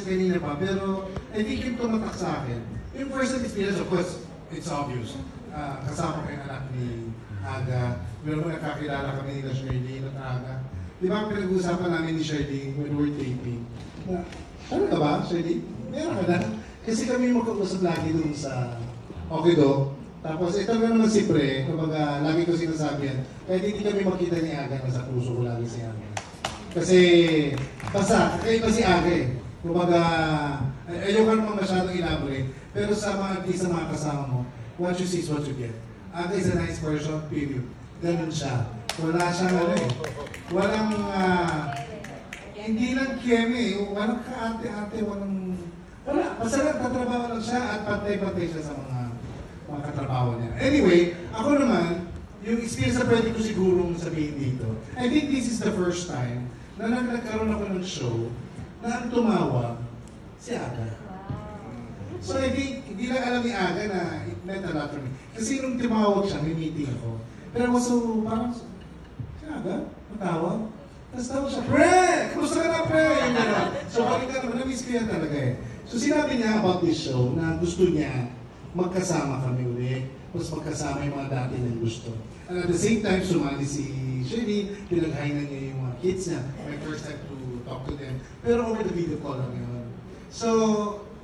kanina pa, pero I think yung tumatak sa akin, yung first experience, of course, it's obvious. Kasama ko yung anak ni Aga. Meron mo nakakilala kami nila Shirley at Aga. Di ba pinag-uusapan namin ni Shirley when we're taping? Ano ka ba, Shirley? Meron ka na? Kasi kami magkausap lagi dun sa Okido. Tapos ito na naman si Pre, kumbaga lagi ko sinasabi yan, kahit hindi kami makita ni Aga, nasa puso ko lagi si Aga. Kasi, basta, kakaiba si Aga eh. Kumbaga, ayoko naman masyadong elaborate, pero sa mga artista mga kasama mo, what you see is what you get. Aga is a nice person, period. Ganun siya. Wala siyang ano eh. Walang, hindi lang keme eh. Walang kaarte-arte, walang, wala. Basta lang, tatrabaho lang siya at pantay-pantay siya sa mga katrabaho niya. Anyway, ako naman, yung experience na pwede ko sigurong sabihin dito, I think this is the first time na nagkaroon ako ng show na ang tumawag si Aga. So I think, hindi lang alam ni Aga na it meant a lot for me. Kasi nung tumawag siya, may meeting ako. Pero so, parang, si Aga, matawag. Tapos tawag siya, Pre! Kumusta ka na, Pre? Yung gano'n. So balik ka naman, na-miss ko yan talaga eh. So sinabi niya about this show na gusto niya magkasama kami ulit. Tapos magkasama yung mga dati niyang gusto. And at the same time, sumali si Shirley, pinaghahinan niya yung mga kids niya. My first time to talk to them. Pero over the video call lang yun. So,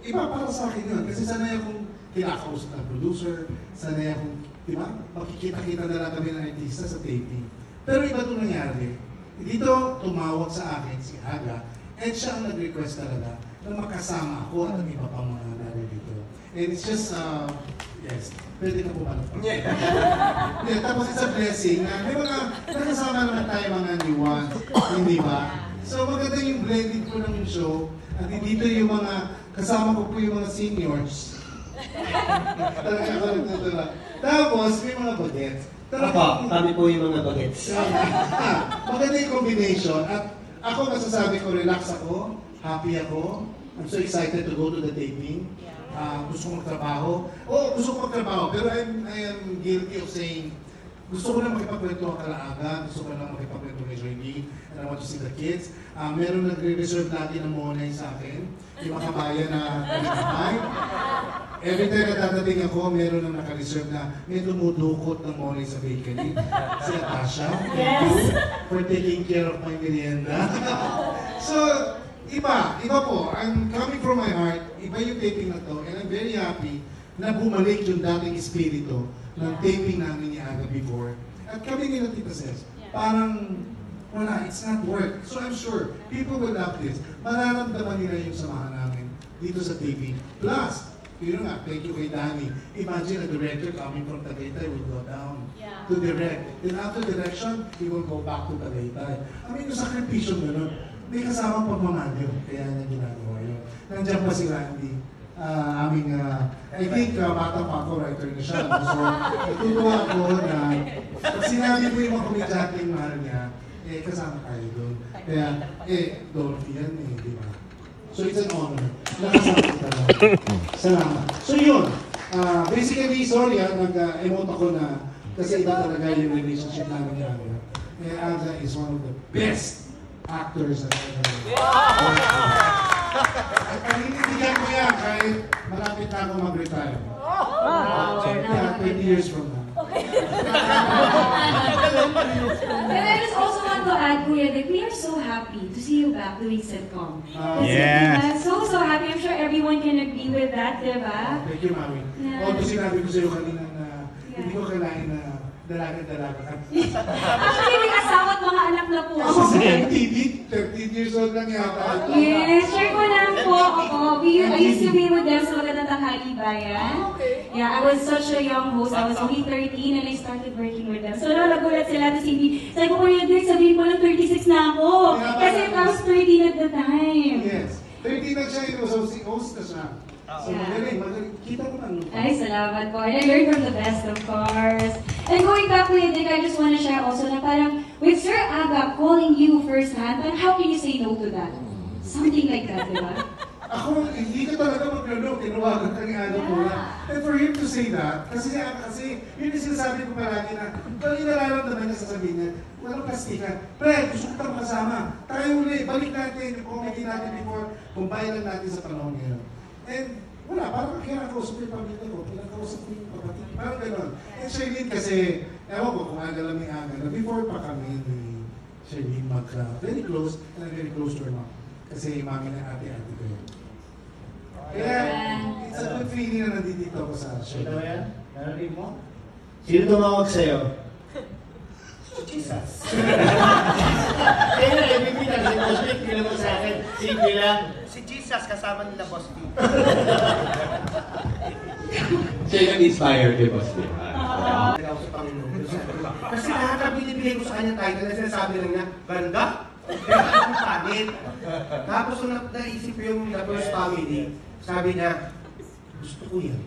iba para sa akin yun. Kasi sanay akong kinakausap ng producer, sanay akong, di ba, makikita-kita na lang kami ng artista sa taping. Pero iba ito nangyari. Dito, tumawag sa akin si Aga, and siya ang nag-request talaga na makasama ako at ang iba pang mga dito. And it's just, yes, pwede na pumalap. Yeah, tapos it's a blessing na may mga nakasama naman tayo mga new ones, hindi ba? So maganda yung blending ko ng show at dito yung mga, kasama ko po yung mga seniors. Tapos may mga bagets. Kami po yung mga bagets. Maganda yung combination at ako masasabi ko, relax ako, happy ako. I'm so excited to go to the taping. Gusto ko magtrabaho. Gusto ko magtrabaho. Pero I am guilty of saying, gusto ko lang makipagkwento ang kalaaga. Gusto ko lang makipagkwento kay Joyny. And I want to see the kids. Meron nagre-reserve lagi ng monay sa akin. Yung mga kabayan na nagkakay. Every time na dadating ako, meron nang naka-reserve na may dumudukot ng monay sa bakery. Si Natasha. Thank you for taking care of my merienda. So, iba po. I'm coming from my heart. Iba yung taping na to. And I'm very happy na bumalik yung dating espiritu ng taping namin ni Aga before. At kami nila Tita Ses, parang wala, it's not work. So I'm sure, people will love this. Mararamdaman nila yung samahan namin dito sa taping. Plus, yun nga, thank you kay Danny. Imagine a director coming from Tagaytay will go down to direct. Then after direction, he will go back to Tagaytay. I mean, yung sakripisyo gano'n, may kasamang pagmamahal yun, kaya niya ginagawa yun. Nandiyan pa si Randy. I think bata pa ako, writer na siya. So, natutuwa ako na pag sinabi ko yung mga komedyanteng mahal niya, kasama tayo doon. Kaya, Dorothy yan di ba? So, it's an honor. Nakasama ko talaga. Salamat. So, yun. Basically, sorry nag-emote ako na kasi iba talaga yung relationship namin niya. Aga is one of the best actors that I've ever met. At paninindigan ko yan kahit malapit na ako mag-retire. So, 20 years from now. And I just also want to add, Kuya, that we are so happy to see you back doing sitcom. Yes. So happy. I'm sure everyone can agree with that, diba? Thank you, Mami. Although sinabi ko sa'yo kanina na hindi ko kailangan na dalaga-dalaga ka. Actually, may asawa at mga anak na po. Ako sa MTV, 13 years old lang yata. Yes, share ko lang po ako. I used to be with them sa Magandang Tanghali Bayan. Yeah, I was such a young host. I was only 13 and I started working with them. So nagulat sila to see me. Sabi ko, Kuya Dirk, sabihin ko lang 36 na ako. Kasi I was 13 at the time. Yes. 13 na siya, so host na siya. So magaling. Kita ko lang. Ay, salamat po. And I learned from the best, of course. And going back, Kuya Dirk, I just want to share also na parang with Sir Aga calling you firsthand, parang how can you say no to that? Something like that, di ba? Ako, hindi ka talaga maglolo, tinawagan ka ni Ano Pula. And for him to say that, kasi yun yung sinasabi ko palagi na, kung inararamdaman niya sasabihin niya, walang plastikan. Pre, gusto ko tayo makasama. Tayo uli, balik natin yung comedy natin before, kumbay lang natin sa panahon ngayon. And wala, parang kinakausap ko yung pamilya ko, kinakausap ko yung kapatid, parang gano'n. And Charlene kasi, ewan ko kung agalam ni Aga, before pa kami ni Charlene very close, and I'm very close to her mom. Kasi mami na ate-ate ko yun. Kaya, it's a good feeling na nandito ako sa Ito Charlene. yan? Narinig mo? Sino tumawag sa'yo? Jesus. Kaya na, MVP lang. Si Boss Vic, hindi naman sa akin. Sige lang. Si Jesus kasama nila Boss B. Siya yung nag-inspire kay Boss Vic. Kaya ako sa Panginoon. Kasi lahat ang binibigay ko sa kanya title na sinasabi lang niya, ganda. Pero ang pangit. Tapos nung naisip ko yung The First Family, sabi niya, gusto ko yan.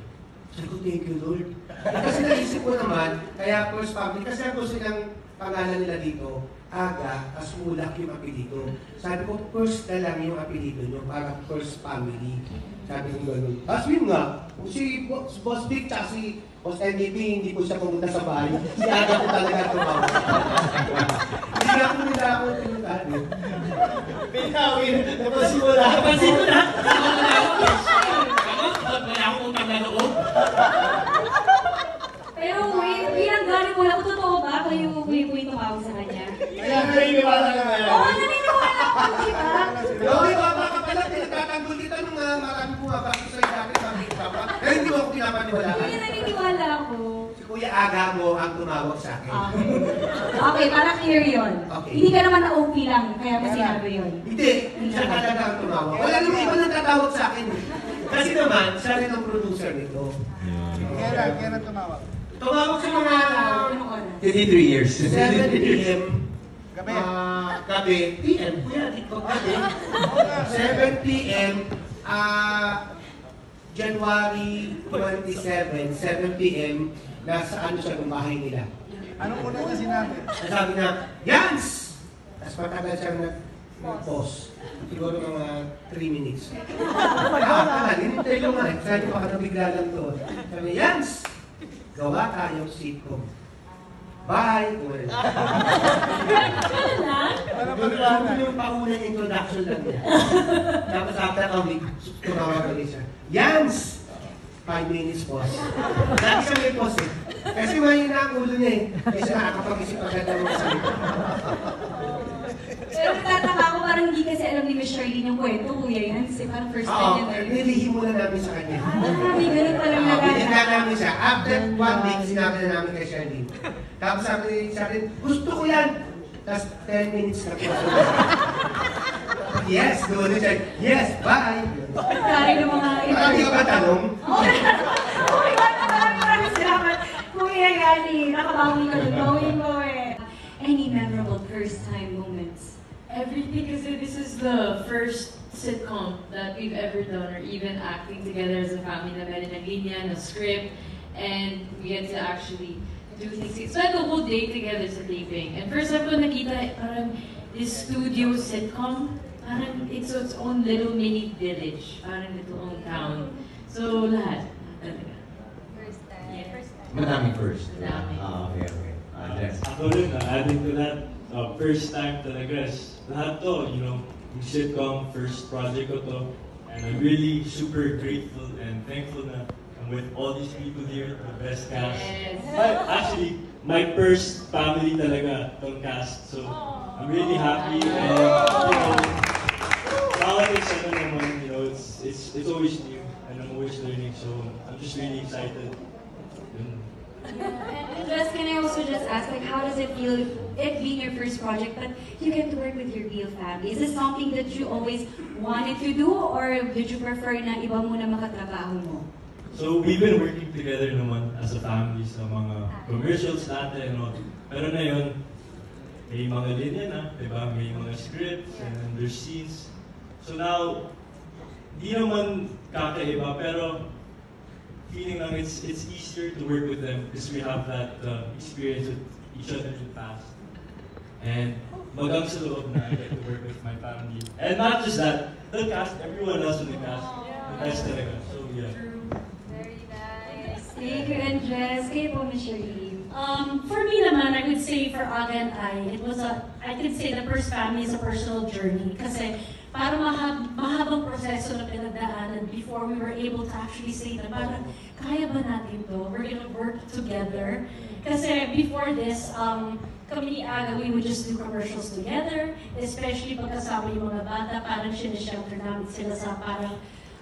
Sabi ko, thank you Lord. Kasi naisip ko naman, kaya First Family, kasi ang gusto nilang pangalan nila dito, Aga, as mulak yung apelido. Sabi ko, first na lang yung apelido nyo, para First Family. Sabi ko gano'n. Tapos yun nga, si Boss Vic at si Boss MVP, hindi po siya pumunta sa bahay. Si Aga ko talaga tumawag. Hindi nga po nila ako pinuntahan. Pinawin. Napasimula. Napasimula. Wala akong utang na loob. Pero wait, bilang galing mo lang, totoo ba kayo yung tumawag sa kanya? Kaya naniniwala ka na. Oo, naniniwala ako, di ba? Okay, baba ka pala, pinagtatanggol kita nung marami pumapasok sa dati, makikita pa. Pero hindi mo ako pinapaniwalaan. Hindi naniniwala ako. Si Kuya Aga mo ang tumawag sa akin. Okay, para clear yun. Okay. Hindi ka naman na-OP lang, kaya mo sinabi yun. Hindi, siya talaga ang tumawag. Wala naman iba nang tatawag sa akin. Kasi naman, siya rin ang producer nito. Kailan tumawag? Tumawag sa mga Anong oras? 23 years. 7 p.m. Gabi. Gabi. PM. Kuya, dito gabi. 7 p.m. January 27, 7 p.m. Nasa ano siya ng bahay nila. Anong una niya sinabi? Sabi niya, Yans! Tapos matagal siyang nag-pause. Siguro mga 3 minutes. Hinintay ko nga. Sabi ko baka nabigla lang doon. Sabi niya, Yans! Gawa tayong sitcom. Bye! Ganun lang? Ano yung paunang introduction lang niya. Tapos after a week, tumawag ulit siya. Yans! 5 minutes pause. Lagi siya may pause eh. Kasi mahina ang ulo niya eh. Kasi nakakapag-isip agad ng mga salita. Pero tataka ako, parang hindi kasi alam ni Miss Charlene yung kwento, kuya yan. Kasi parang first time Oo, niya na yun. nilihim muna namin sa kanya. May ganun palang Binigyan nagana. namin siya. After 1 week, sinabi na namin kay Charlene. Tapos sabi ni Charlene, gusto ko yan! Tapos 10 minutes na po. Yes, doon siya. Yes, bye! Kari ng mga Marami ka ba tanong? Okay, maraming salamat. Kuya Yani, nakabawi ka doon. Bawin mo eh. Any memorable first time moments? Everything, kasi this is the first sitcom that we've ever done, or even acting together as a family na meron ng linya, na script, and we get to actually do things. Spend the whole day together sa taping. And first time ko nakita, parang this studio sitcom, parang it's its own little mini village, parang little own town. So lahat, talaga. First time. Yeah. Madaming first. Madami. Okay. Yes. Ako rin, adding to that, first time talaga, lahat to, yung sitcom, first project ko to, and I'm really super grateful and thankful na I'm with all these people here, the best cast. Yes. Actually, my first family talaga, tong cast, so I'm really happy, and bawat isa na naman, it's always new, and I'm always learning, so I'm just really excited. Yun. And just, can I also just ask, like, how does it feel, it being your first project, but you get to work with your real family? Is this something that you always wanted to do, or did you prefer na iba muna makatrabaho mo? So we've been working together naman as a family sa mga commercials natin, no? Pero na yun, may mga linya na, di ba? May mga scripts and there's scenes. So now, di naman kakaiba, pero feeling lang it's easier to work with them because we have that experience with each other in the past. And magang sa loob na I get to work with my family. And not just that, the cast, everyone else in the cast, the best talaga. So yeah. Very nice. Thank you, Andres. Kayo po, Miss Shirley. For me naman, I would say for Aga and I could say the first family is a personal journey. Kasi parang mahabang proseso na pinagdaanan before we were able to actually say na parang kaya ba natin to? We're gonna work together. Kasi before this, kami ni Aga, we would just do commercials together, especially pagkasama yung mga bata, parang sineshelter namin sila sa parang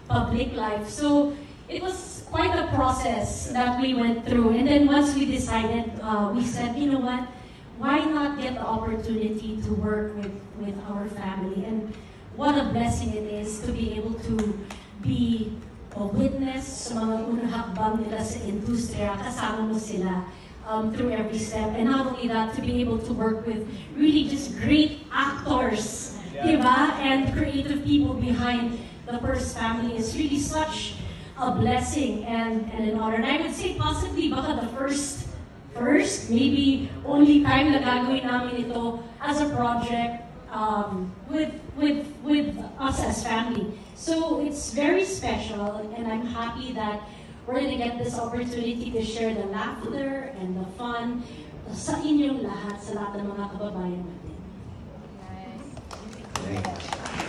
public life. So, it was quite a process that we went through. And then once we decided, we said, you know what, why not get the opportunity to work with our family? And what a blessing it is to be able to be a witness sa mga unang hakbang nila sa industriya, kasama mo sila through every step. And not only that, to be able to work with really just great actors, diba? And creative people behind the First Family is really such a blessing and an honor. And I would say possibly baka the first, maybe only time na gagawin namin ito as a project with us as family. So it's very special, and I'm happy that we're gonna get this opportunity to share the laughter and the fun sa inyong lahat, sa lahat ng mga kababayan natin.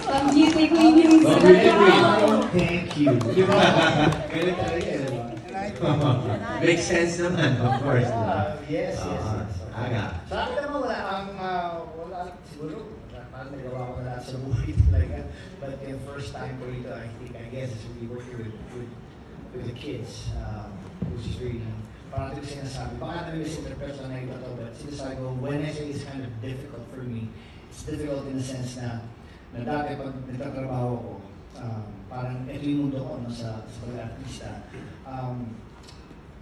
Ang beauty queen yung sa Thank you. Ganun talaga, di ba? Makes sense naman, of course. Yes. Aga. Sa akin naman, wala siguro, parang nagawa ko na lahat sa buhay talaga. But the first time ko rito, I guess, is really working with the kids, which is really, parang ito sinasabi, baka na-misinterpret na ito to, but sinasabi ko, when I say it's kind of difficult for me, it's difficult in the sense na dati pag nagtatrabaho ko, parang ito yung mundo ko sa pag-artista.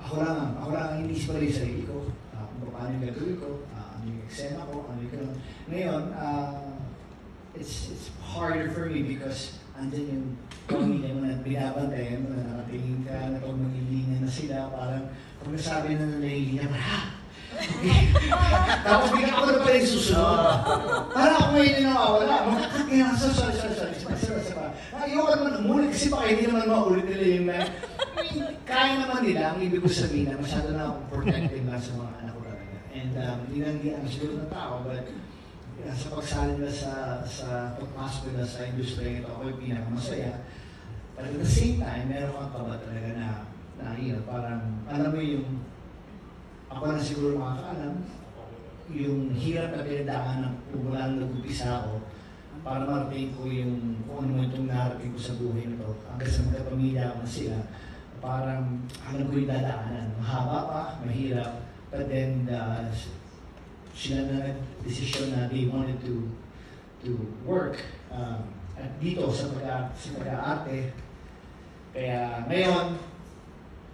Ako lang ang inisip ko rin sa sarili ko, kung paano yung gagawin ko, ano yung eksena ko, ano yung gano'n. Ngayon, it's harder for me because andyan yung pamilya mo na binabantayan mo na nakatingin ka, na pag mangilingan na sila, parang pag nasabi na nailingan, tapos bigyan ako na pala yung susunod. Parang ako ngayon yung nawawala. Kaya sorry. Ayoko naman umulit kasi baka hindi naman maulit nila yung kaya naman nila, ang ibig ko sabihin na masyado na akong protective na sa mga anak ko talaga. And hindi lang siguro ng tao, but sa pagsali nila sa pagpasok nila sa industriya ito, ako yung pinakamasaya. But at the same time, meron kang kaba talaga na parang, alam mo yung ako na siguro makakaalam, yung hirap na pinagdaanan kung wala nang nag-umpisa ako para marating ko yung kung ano itong narating ko sa buhay nito. Hanggang sa magkapamilya ako na sila, parang alam ko yung dadaanan. Mahaba pa, mahirap, but then sila na nag-desisyon na they wanted to work at dito sa pag-aarte. Kaya ngayon,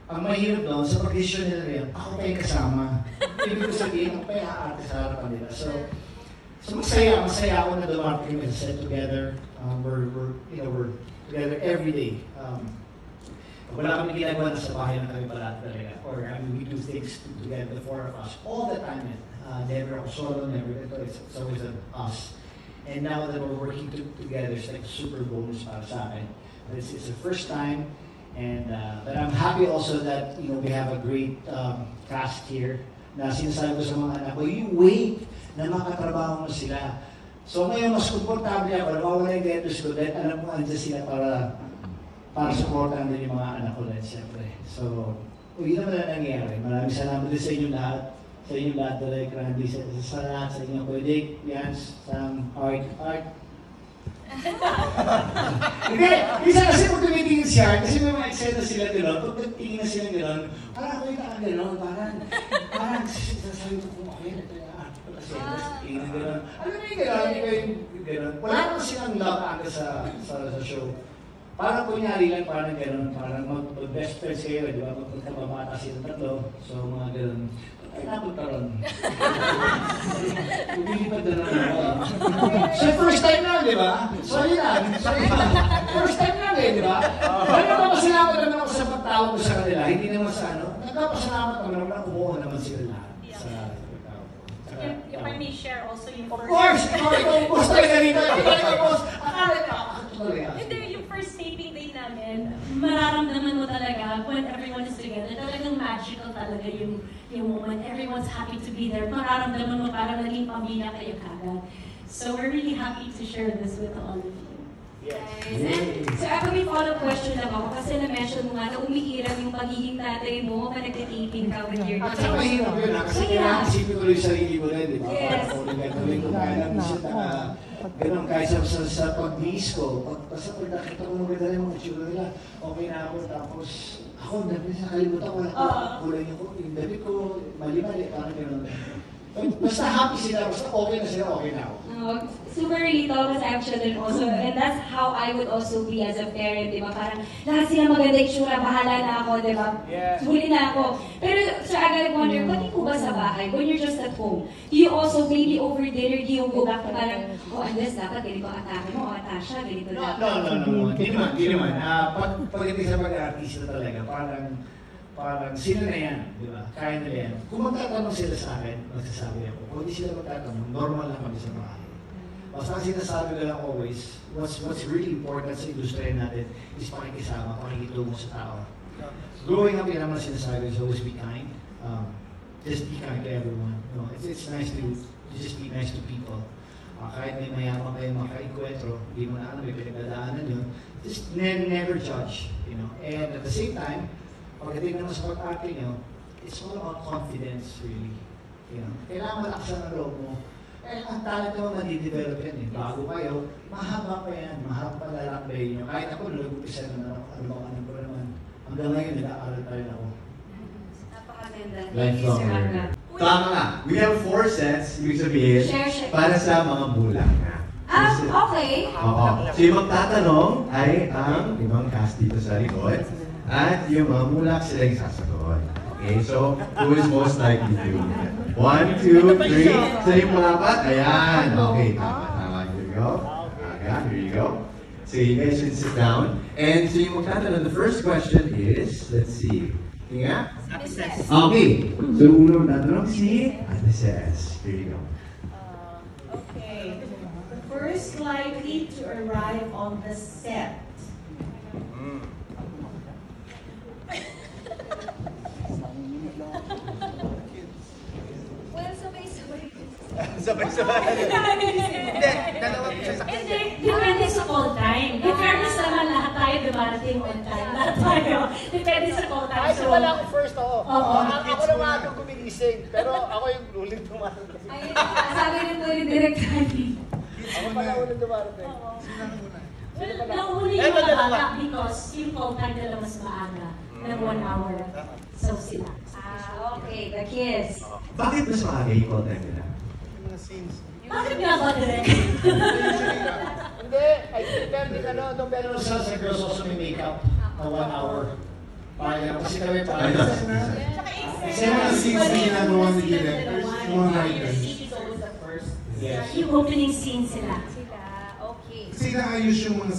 ang mahirap doon, sa pag-desisyon nila rin, ako pa yung kasama. Ibig ko sabihin, ako pa yung aarte sa harapan nila. So masaya ako na dumating kami sa set together. We're together every day. Wala kami ginagawa na sa bahay na kami pala talaga. Or we do things together, the four of us, all the time. Never ako solo, never ito. It's always us. And now that we're working together, it's like a super bonus para sa akin. It's the first time. And but I'm happy also that we have a great cast here. Na sinasabi ko sa mga anak ko, you wait na makatrabaho mo sila. So ngayon, mas komportable ako, nawawala yung dentist ko dahil alam mo, andyan sila para supportan din yung mga anak ko dahil siyempre. So, yun naman na nangyayari. Maraming salamat din sa inyo lahat. Sa inyo lahat, Direk Randy, sa lahat, sa inyo, Kuya Dick, Yans, Sam, Art. Hindi, isa kasi pag tumitingin siya, kasi may mga eksena sila gano'n, pag tingin na sila gano'n, parang ako yung gano'n, parang sasabi ko kung ako yun, tingin na gano'n. Alam mo yung gano'n, hindi ko yung gano'n. Wala naman silang love angle sa show. Parang kunyari lang, parang gano'n, parang mag-best friends kayo, di ba? Magkababata silang tatlo, so mga gano'n. Ay, napunta ron. Lumilipad na lang ako. So, first time lang, di ba? Sorry lang. First time lang di ba? Nagpapasalamat naman ako sa pagtawag ko sa kanila. Hindi naman sa nagpapasalamat naman ako na kumuha naman sila lahat sa pagtawag ko. If I may share also yung Of course! Ikaw boss talaga rito. Ikaw boss. Akala niya. Hindi, yung first taping day namin, mararamdaman mo talaga when everyone is together, talagang magical talaga yung moment. Everyone's happy to be there. Mararamdaman mo parang naging pamilya kayo kagad. So we're really happy to share this with all of you. And, so ako may follow-up question lang ako kasi na-mention mo nga na umiiram yung pagiging tatay mo kapag nagtitaping ka with your At saka mahirap yun kasi kailangan isipin ko rin yung sarili mo rin, di ba? Yes. Kung gagawin ko, kaya lang minsan ganun, kahit sa pag-bihis ko, basta pag nakita ko maganda rin mga tsura nila, okay na ako, tapos ako, nakalimutan ko, kulang yung damit ko, mali-mali, parang gano'n. Basta happy sila, basta okay na sila, okay na ako. Super relatable kasi I have children also, and that's how I would also be as a parent, di ba? Parang lahat sila maganda yung tsura, bahala na ako, di ba? Yeah. Huli na ako. Pero so I gotta wonder, pati po ba sa bahay, when you're just at home, do you also maybe over dinner, do you go back to parang, oh Andres, dapat ganito ang atake mo, o Atasha, ganito dapat. No. Hindi naman. Pagdating sa pag-artista talaga, parang sila na yan, di ba? Kaya nila yan. Kung magtatanong sila sa akin, magsasabi ako. Kung hindi sila magtatanong, normal lang kami sa bahay. Basta sinasabi ko lang always, what's really important sa industriya natin is pakikisama, pakikitungo sa tao. Growing up, yun naman sinasabi is always be kind. Just be kind to everyone. You know, it's nice to just be nice to people. Kahit may mayaman kayo makainkwentro, hindi mo na alam, may pinagdadaanan yun. Just never judge, you know. And at the same time, pagdating naman sa pag-arte nyo, it's all about confidence, really. You know, kailangan malaksan ang loob mo. Eh, ang talent naman madidevelop yan eh. Bago kayo, mahaba pa yan, mahaba pa lalakbay nyo. Kahit ako, nag-upisa na ano ko naman. Hanggang ngayon, nag-aaral pa rin ako. Napakaganda. Thank you, Lifelong Sir learner. Aga. Tama nga. We have 4 sets, ibig sabihin, Share. para sa mga bulang na. Okay. Oo. So yung magtatanong ay ang ibang cast dito sa likod at yung mga mulak sila yung sasagot. Okay, so who is most likely to? 1, 2, 3. So yung mga apat, ayan. Okay, tama. Here you go. Here you go. So you guys should sit down. And so yung magtatanong, the first question is, let's see. Tinga? Okay. So unang tatanong si Ate Ses. Here you go. Okay. The first likely to arrive on the set. Well, sabay-sabay. Sabay-sabay. Hindi, dalawang isa sa Hindi, depende sa call time. In fairness naman, lahat tayo dumarating on time. Lahat tayo. Depende sa call time. Ay, So, di ba lang ako first ako? Oo. Ako naman ako gumigising. Pero ako yung ulit dumarating. Ayun, sabi nito ni Direct Randy. Ako pala ulit dumarating. well, nauli yung mga bata because yung call time nila mas maaga ng 1 hour. So sila. Okay, the kids. Bakit mas maaga yung call time nila? Bakit nga ba direct? Hindi, I think pero sa girls also may makeup na 1 hour. Kasi kami Ay, that's- Kasi mga scenes na ginagawa ni directors, yung mga writers. Yes. Yung opening scene sila. Okay. Kasi naayos yung mga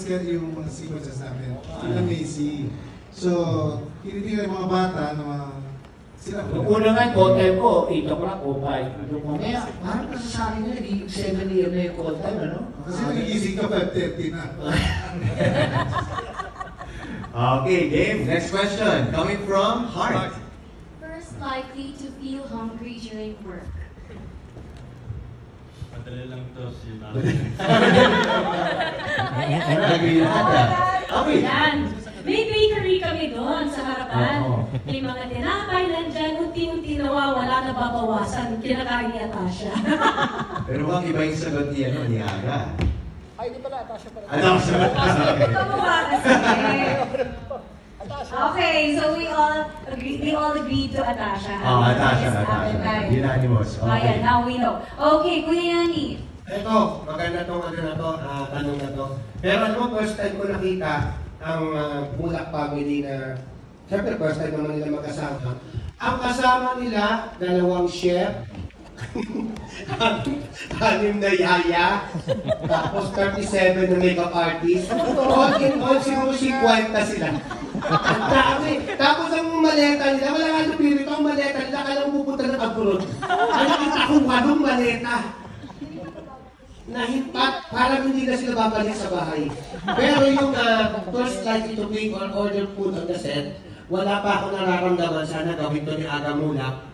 sequences namin. Sila Macy. So, tinitingnan yung mga bata na mga sila Yung una nga, call time ko, 8 o'clock o 5. Yung mamaya, parang nasa sa akin na, 7 a.m. na yung call time, ano? Kasi nagigising ka 5:30 na. Okay, game. Next question. Coming from Heart. First likely to feel hungry during work. Madali lang to si Lagi yata. Okay. Yan. May bakery kami doon sa harapan. Oo. May mga tinapay nandyan, unti-unti nawawala, nababawasan. Kinakain ni Atasha. Pero bang iba yung sagot ni, ni Aga? Ay, di pala, Tasha pala. Ano? Ito ba kasi? Okay, so we all agreed to Atasha. Oh, Atasha. Okay. Unanimous. Ayan, Okay. now we know. Okay, Kuya Yani. Ito, maganda tong tanong na to. Pero ano mo, first time ko nakita ang Bulak family na, siyempre first time naman nila magkasama. Ang kasama nila, 2 chef, 6 na yaya, tapos 37 na makeup artist. All in all, siguro 50 sila. Ang dami. Tapos ang maleta nila, wala nga lumilito, ang maleta nila, kailangan pupunta ng abroad. Ay, nakita kong 8 maleta. Nahipat, parang hindi na sila babalik sa bahay. Pero yung first likely to take or order food on the set, wala pa ako nararamdaman, sana gawin to ni Aga Mulak.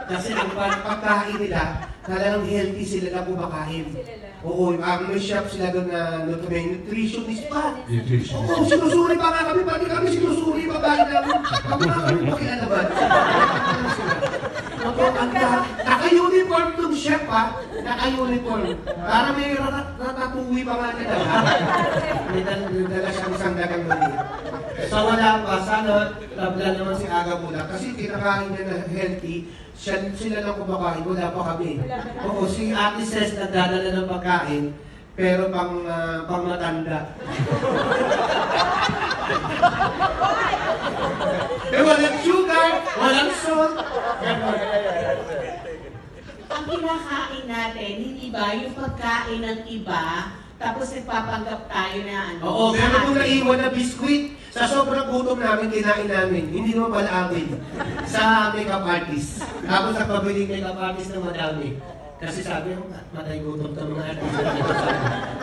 Kasi ang pagkain nila, talagang healthy sila na kumakain. Oo, may chef sila doon na may nutritionist pa. Oo, sinusuri pa nga kami, pati kami sinusuri pa ba namin. Kami nga kami pakialaman. Naka-uniform itong chef ha, naka-uniform. Para may ratatouille pa nga nila. May dala siyang isang dagang mali. So wala pa, sana labla naman si Aga Mulak. Kasi kinakain niya na healthy, sila lang kumakain, wala pa kami. Oo, si Ate Ses nagdadala ng pagkain, pero pang matanda. Walang sugar, walang salt. Ang kinakain natin, hindi ba yung pagkain ng iba, tapos nagpapanggap tayo na ano? Oo, meron kong naiwan na biskuit. Sa sobrang gutom namin, kinain namin. Hindi naman pala amin. Sa makeup artist. Tapos nagpabili makeup artist ng madami. Kasi sabi ko, matay gutom ng mga artist.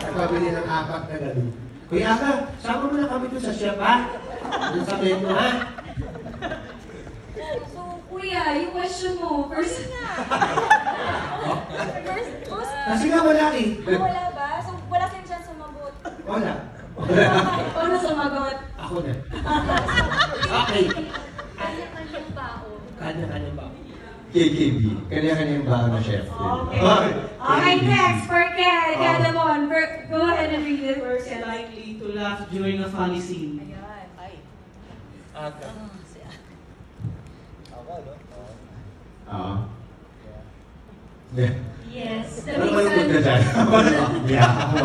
Nagpabili ng 4 na gano'n. Kuya Aga, sama mo na kami doon sa chef, ha? Doon sa menu, ha? So, kuya, yung question mo, first Kasi nga wala eh. Wala ba? So, wala kayong chance sumagot. Wala. paano sumagot? Ako na. Okay. Kanya-kanyang bao. Kanya-kanya ba? KKB. Kanya-kanyang baon na chef. Okay, next, for Ken. Gadamon, go ahead and read it. First, likely to laugh during a funny scene. Ayan. Ay. Yes. Ano ba yung punta dyan? Biyak ako.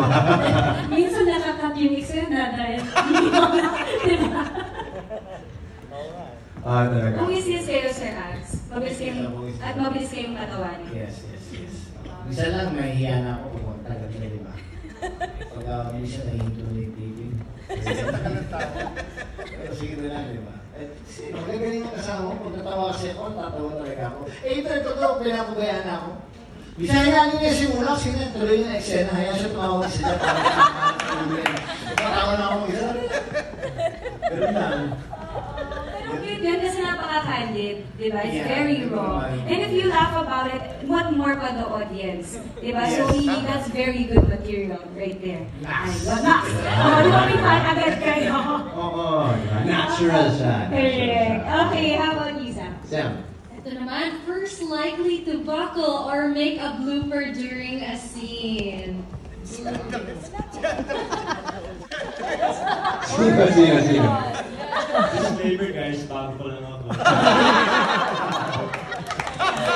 Minsan nakakat yung eksena dahil hindi mo na, di ba? Talaga. Bumisis kayo, Sir Ads. At mabilis kayong katawanin. Yes. Minsan lang, nahihiya na ako pumunta gabi na, di ba? Pag minsan nahihinto na yung TV. Pero sige na lang, di ba? Magagaling yung kasama ko, pag natawa kasi ako, tatawa talaga ako. Ito, totoo, pinapabayaan ako. Minsan namin niya simula, tuloy yung eksena, kaya siya tumawag sila. Natawa na ako isa. Pero lang. Cute yan kasi napaka-candid, di ba? It's Yeah. very raw. And if you laugh about it, what more pa the audience? Di ba? So, that's very good material right there. Ay, Max! Di ba may fan agad kayo? Oo, natural siya. Correct. Okay, how about you, Sam? Sam. Ito naman, first likely to buckle or make a blooper during a scene. Sino? Disclaimer guys, bago ko lang ako.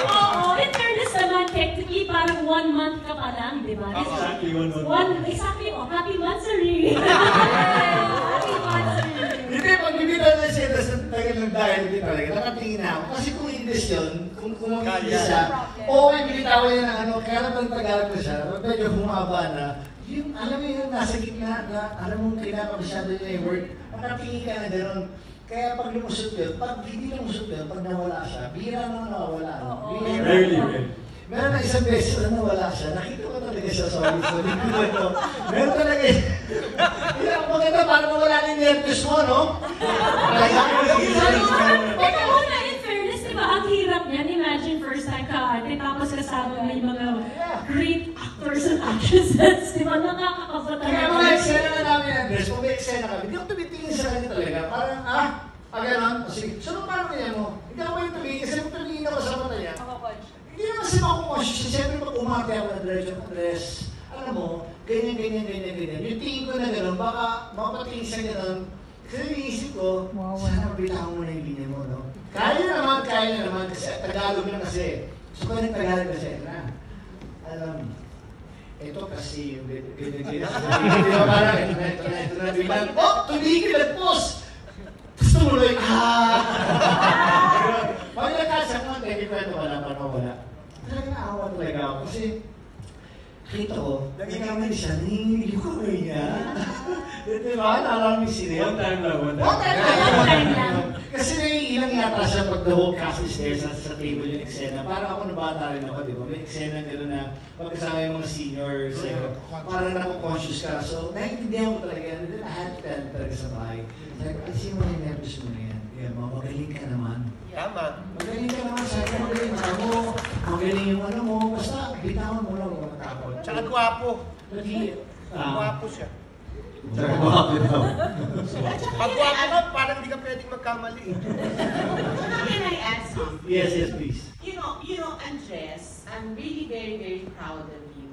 Oo, in fairness naman, technically, parang 1 month ka pa lang, di ba? Exactly 1 month. Exactly, oh, happy monthsary! Happy monthsary! Hindi, pag bibitaw na siya, tapos tagal ng dahil din talaga, nakatingin na ako. Kasi kung English yun, kung English siya, may binitawan niya ng ano, kaya naman Tagalog na siya, medyo humaba na. Yung, alam mo yung nasa gitna na, alam mo, kinakapasyado niya yung word, nakatingin ka na gano'n. Kaya pag lumusot yun, pag hindi lumusot yun, pag nawala siya, bihira naman nawawala. Rarely. Meron na isang beses na nawala siya, nakita ko talaga siya, sorry. Meron talaga yun. Maganda, parang nawala na yung nervous mo, no? Teka muna, in fairness, di ba, ang hirap niyan. Imagine first time ka ate, tapos kasama mo yung mga great actors and actresses. Di ba, nakakakaba talaga. Kaya mga eksena na namin, Andres, kung may eksena kami, hindi ako tumitingin sa kanya talaga. Parang, gano'n, sige, so paano kaya mo? Hindi ako yung tumingin, kasi kung tumingin ako sa mata niya, hindi naman kasi makukonsyos. Siyempre, pag umate ako na Andres, alam mo, ganyan. Yung tingin ko na gano'n, baka mapatingin siya gano'n. Kasi iniisip ko, sana mabitawan mo na yung linya mo, no? Kaya naman, kasi Tagalog lang kasi. So, kung Tagalog kasi, alam, ito kasi yung ganyan. Hindi ba parang, ito na bilang, tumigil at pause! Tapos tumuloy, Pag nagkasang mo, hindi kwento wala. Talaga naawa talaga ako kasi kita ko, nagkakamali siya, nanginginig ko niya. Di ba? Naalala mo yung sine? One time lang. One time lang. Kasi naiilang yata siya pag the whole cast is there sa table yung eksena. Para ako nabata rin ako, di ba? May eksena gano'n na magkasama yung mga seniors. Parang nako-conscious ka. So, naiintindihan ko talaga. And then I had to tell talaga sa bahay. Sabi ko, kasi mo yung nervous mo na yan. Kaya magaling ka naman. Tama. Magaling ka naman. Sabi ko, magaling mo. Magaling yung ano mo. Basta bitawan mo lang. Huwag matakot. Tsaka gwapo. Gwapo siya. Tsaka gwapo daw. Pag gwapo ka, parang hindi ka pwedeng magkamali. Can I add something? Yes, please. You know, Andres, I'm really very, very proud of you.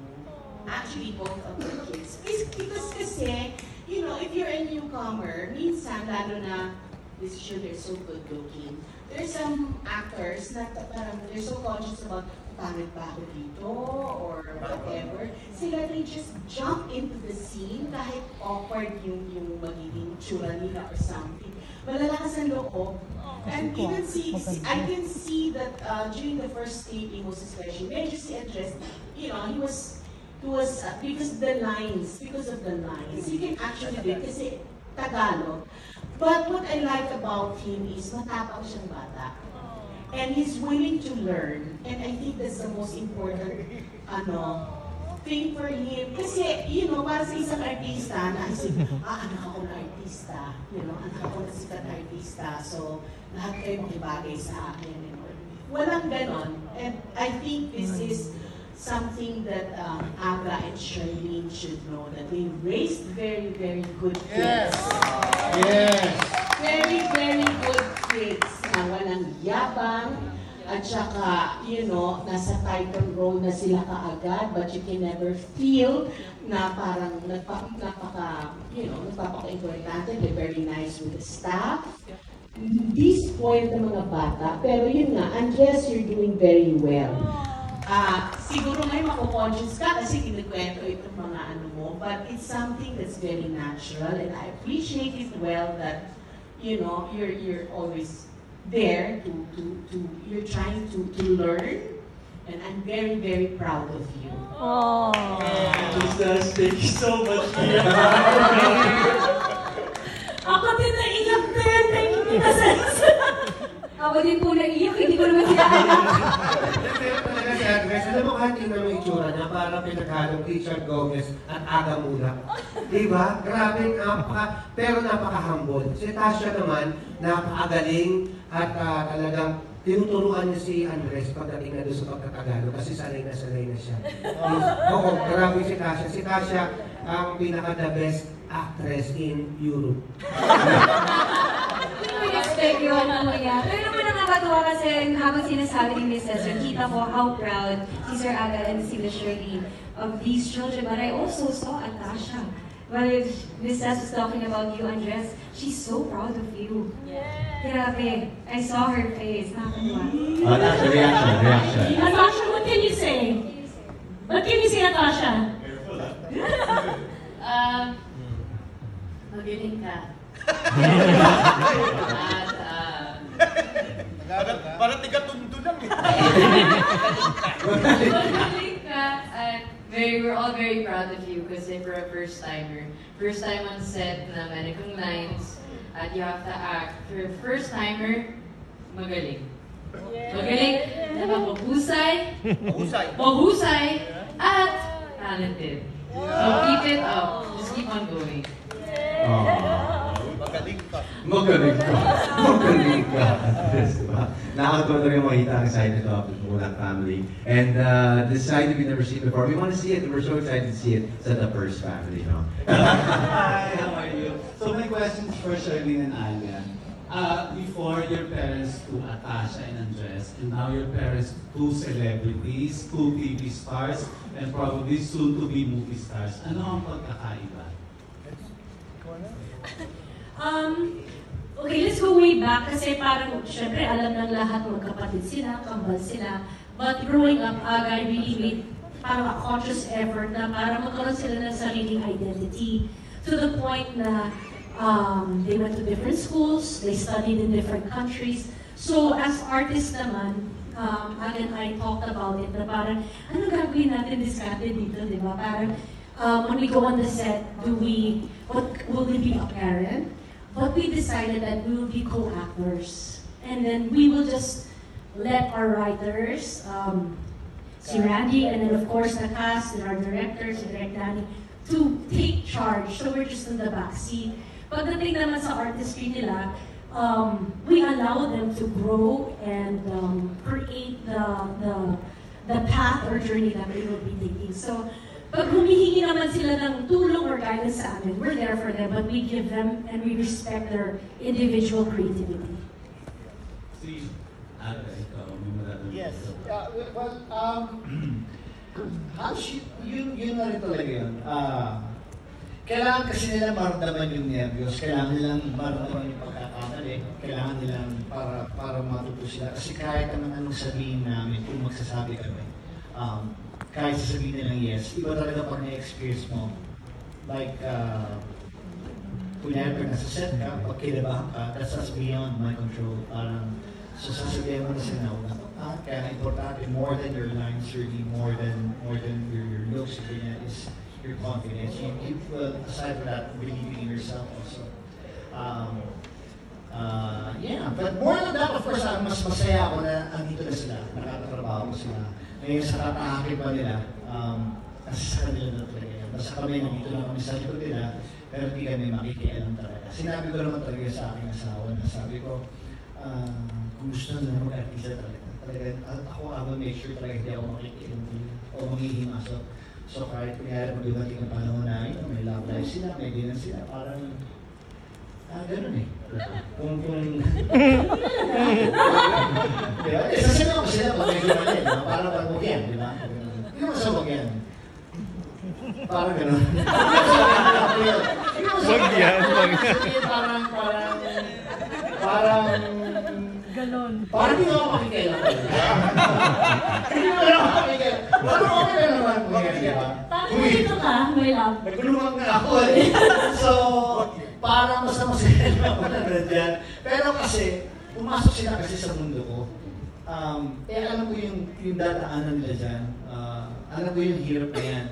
Actually, both of your kids. Because kasi, you know, if you're a newcomer, minsan, lalo na, this is sure they're so good looking. There's some actors na parang they're so conscious about pangit ba ako dito or whatever. Sila, they just jump into the scene kahit awkward yung magiging tsura nila or something. Malalakas ang loob. And even I can see that during the first taping most especially, medyo si Andres, you know, he was because of the lines, he can actually do it kasi Tagalog. But what I like about him is matapang siyang bata. And he's willing to learn. And I think that's the most important thing for him. Kasi, you know, para sa isang artista, naisip, anak ako na artista. You know, anak ako na sikat na artista. So, lahat kayo makibagay sa akin. Walang ganon. And I think this is something that Aga and Charlene should know, that they raised very, very good kids. Yes. Very, very good kids na walang yabang at saka, you know, nasa title role na sila kaagad, but you can never feel na parang nagpapaka-importante. They're very nice with the staff. Hindi spoiled ng mga bata, pero yun nga, Andres, you're doing very well. Siguro may mako-conscious ka kasi kinikwento itong mga ano mo, but it's something that's very natural, and I appreciate it well that, you know, you're always there you're trying to learn, and I'm very, very proud of you. Oh. Jesus, thank you so much, Mia. Ako din naiyak din. Thank you, Tita. Ako din po naiyak, hindi ko naman sila alam. Pero talaga si Andres, alam mo kahit tingnan mo yung itsura niya, parang pinaghalong Richard Gomez at Aga Mulak. Diba? Grabe, pero napaka-humble. Si Tasha naman, napakagaling at talagang tinuturuan niya si Andres pagdating na doon sa pagkatagalog kasi sanay na siya. Oo, grabe si Tasha. Si Tasha ang pinaka-the best actress in Europe. Hindi ko expect yun mamaya. Pero naman nakakatuwa kasi habang sinasabi ni Miss Cesar, kita ko how proud si Sir Aga and si Miss Shirley of these children. But I also saw Atasha. While Miss Cesar was talking about you, Andres, she's so proud of you. Grabe. I saw her face. Nakakatuwa. Natasha, reaction. Natasha, what can you say? What can you say, Natasha? Magaling ka. Parang tiga-tundo lang eh. Magaling ka. We're all very proud of you kasi for a first timer. First time on set na meron kang lines at you have to act. For a first timer, magaling. Magaling, mahusay, at talented. So keep it up. Just keep on going. Magaling ka. Magaling ka. Diba? Nakakatuwa na rin makita ang side nito of the Mulak family. And this side that we've never seen before. We want to see it, and we're so excited to see it sa the first family, no? Hi, how are you? So my question is for Charlene and Alia. Before your parents, two Atasha and Andres, and now your parents, two celebrities, two TV stars, and probably soon to be movie stars. Ano ang pagkakaiba? Okay, let's go way back kasi parang, syempre, alam ng lahat magkapatid sila, kambal sila. But growing up, I really made parang a conscious effort na parang magkaroon sila ng sariling identity. To the point na they went to different schools, they studied in different countries. So as artists naman, Aga and I talked about it na parang, ano gagawin natin diskarte dito, di ba? Parang, when we go on the set, will we be a parent? But we decided that we will be co-actors. And then we will just let our writers, si Randy, and then of course the cast, and our directors, si Direk Danny, to take charge. So we're just in the backseat. Pagdating naman sa artistry nila, we allow them to grow and create the path or journey that they will be taking. So, pag humihingi naman sila ng tulong or guidance sa amin, we're there for them, but we give them and we respect their individual creativity. Si Ate, ikaw, may maraming Yes. Yun na rin talaga yun. Kailangan kasi nila maramdaman yung nervyos, kailangan nilang maramdaman yung pagkakamali, kailangan nilang para matuto sila. Kasi kahit anong sabihin namin, kung magsasabi kami, kahit sasabihin nilang yes, iba talaga pag na-experience mo. Like, kunyari pag nasa set ka, pag kinabahan ka, that's just beyond my control. Parang, so sasabihin mo na sila na, kaya importante, more than your lines, really, more than your looks, is your confidence. You aside from that, believing in yourself also. Yeah, but more than that, of course, mas masaya ako na andito na sila, nakakatrabaho sila. Ngayon sa katahakin pa nila, nasa kanila na talaga yan. Basta kami, nandito lang kami sa likod nila, pero hindi kami makikialam talaga. Sinabi ko naman talaga sa aking asawa na sabi ko, kung gusto na mag-artista talaga, ako, I will make sure talaga hindi ako makikialam o manghihimasok. So kahit kunyari kung dumating ang panahon na yun, may love life sila, may dinner sila, parang ganun eh. Kung diba? Sasabihin ko sila pag may gumali, diba? Parang pag-bugyan, diba? Hindi naman sa bugyan. Parang ganun. Bugyan. Parang hindi ako makikailan. Hindi mo lang ako makikailan. Parang okay na naman po yan, di ba? Parang dito ka, may love. Nagulungan nga ako eh. So, parang mas masaya ako na nandiyan. Pero kasi, pumasok sila kasi sa mundo ko. Alam ko yung dadaanan nila dyan. Alam ko yung hirap na yan.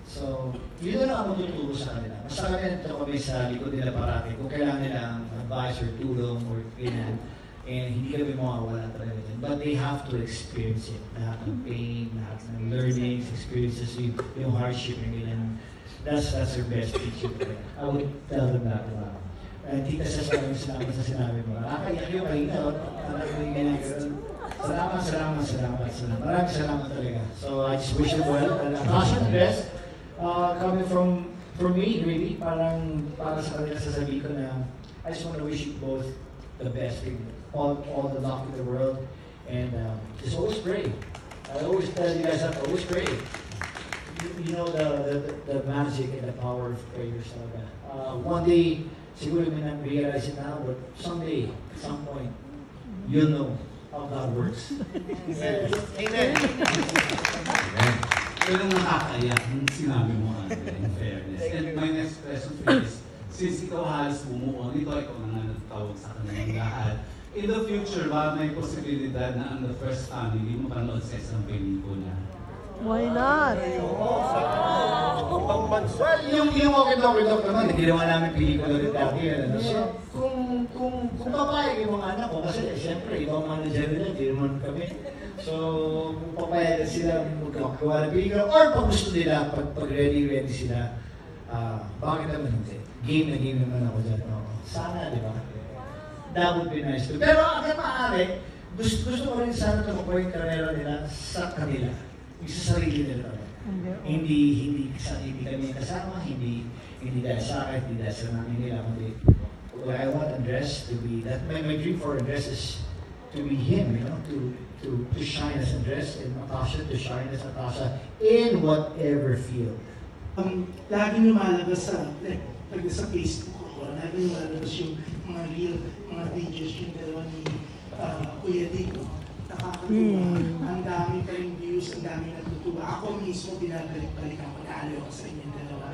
So, yun na lang ang matuturo sa kanila. Basta kami nito kami sa likod nila parati. Kung kailangan nila ang advice or tulong or ganyan. And hindi kami mawawala talaga dyan. But they have to experience it. Lahat ng pain, lahat ng learnings, experiences, yung hardship nila. That's their best teacher. I would tell them that. Hindi kasi salamat sa sinabi mo. Nakakaiyak yung kanina. Salamat. Maraming salamat talaga. So I just wish you well. Passion, best. Coming from me, really, parang para sa kanila sasabihin ko na I just want to wish you both the best. All the luck in the world, and just always pray. I always tell you guys that always pray. You know the magic and the power of prayers. One day, siguro may na-realize it now, but someday, at some point, you'll know how God works. Amen. Pero nakakaiyak yung sinabi mo, in fairness. And my next question for you is, since ikaw halos bumuo nito, ikaw na nga nagtawag sa kanilang lahat, in the future, ba may posibilidad na ang The First Family mapanood sa isang pelikula? Why not? Well, yung Okay Dok naman, hindi naman namin pelikula rin dati. So, kung papayag yung mga anak ko, kasi siyempre, ibang manager nila, hindi naman kami. So, kung papayag sila magkakawa ng pelikula, or pag gusto nila, pag ready sila, bakit naman hindi? Game naman ako dyan. Sana, di ba? That would be nice too. Pero hanggang maaari, gusto ko rin sana tumakbo yung karera nila sa kanila. Yung sa sarili nila. Hindi kami kasama, hindi dahil sa akin, hindi dahil sa namin nila. I want Andres to be, my dream for Andres is to be him, you know, to shine as Andres and Natasha to shine as Natasha in whatever field. Laging lumalabas sa Facebook ko, laging lumalabas yung mga real, mga videos yung dalawa ni Kuya Dick, no? Nakakatuwa. Ang dami pa rin views, ang dami natutuwa. Ako mismo binabalik-balik ang pag-aaliw ko sa inyong dalawa.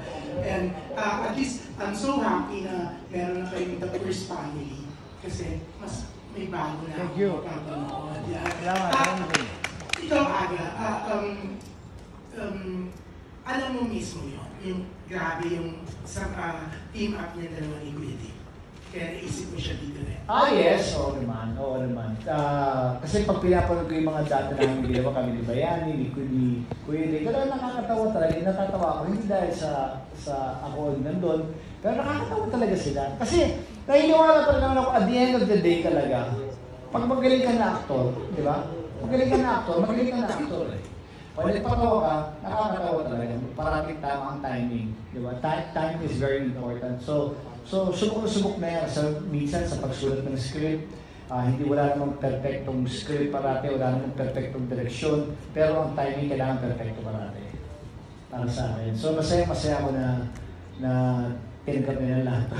And at least, I'm so happy na meron na kayong The First Family kasi mas may bago na ako mapapanood. Ikaw, Aga, alam mo mismo yun. yung grabe yung team up niya dalawa ni Kuya Dick. Kaya naisip mo siya dito rin. Yes, oo naman. Kasi pag pinapanood ko yung mga data namin ginawa kami ni Bayani, ni Kuya Dick, talagang nakakatawa talaga. Natatawa ako, hindi dahil sa ako nandun, pero nakakatawa talaga sila. Kasi naniniwala pa rin naman ako, at the end of the day talaga, pag magaling ka na actor, di ba? Magaling ka na actor. Pag nagpatawa ka, nakakatawa talaga. Parating tama ang timing. Di ba? Timing is very important. So subok na yan. Minsan sa pagsulat ng script, wala namang perfectong script parati, wala namang perfectong direksyon, pero ang timing kailangan perfecto parati. Para sa akin. So masaya ako na tinanggap nila lahat.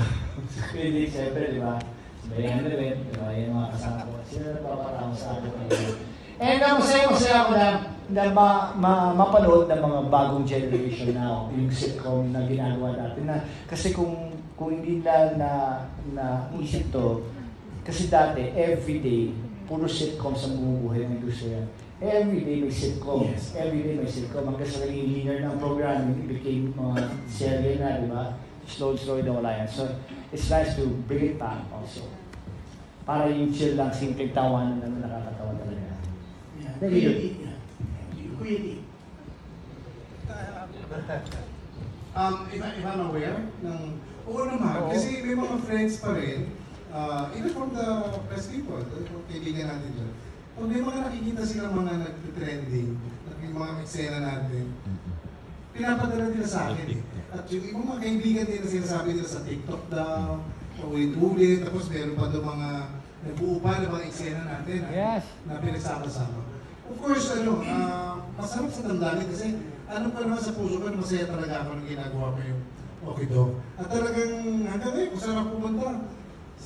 Hindi, siyempre, di ba? Bayan na rin, di ba? Yung mga kasama ko. Sila nagpaparang sa akin. And masaya ako na mapanood ng mga bagong generation now, yung sitcom na ginagawa natin. Kasi kung hindi na isip to, kasi dati, everyday, puro sitcom sa bumubuhay ng industriya. Everyday may sitcom. Yes. Everyday may sitcom. Hanggang sa naging linear ng programming, it became mga serye na, di ba? Slowly nawala yan. So, it's nice to bring it back also. Para yung chill lang, simpleng tawanan na nakakatawa talaga. Kuya Dick. If I'm aware ng... Oo naman, kasi may mga friends pa rin, even from the press people, kaibigan natin dyan. Pag may mga nakikita silang mga nag-trending, yung mga eksena natin, pinapadala nila sa akin eh. At yung ibang mga kaibigan din na sinasabi nila sa TikTok daw, ulit-ulit, tapos meron pa doon mga nagbuo pa ng mga eksena natin na pinagsama-sama. Of course, masarap sa damdamin kasi ano pa naman sa puso ko, masaya talaga ako nung ginagawa ko yung Okay Dog. At talagang hanggang ngayon, kung saan ako pumunta,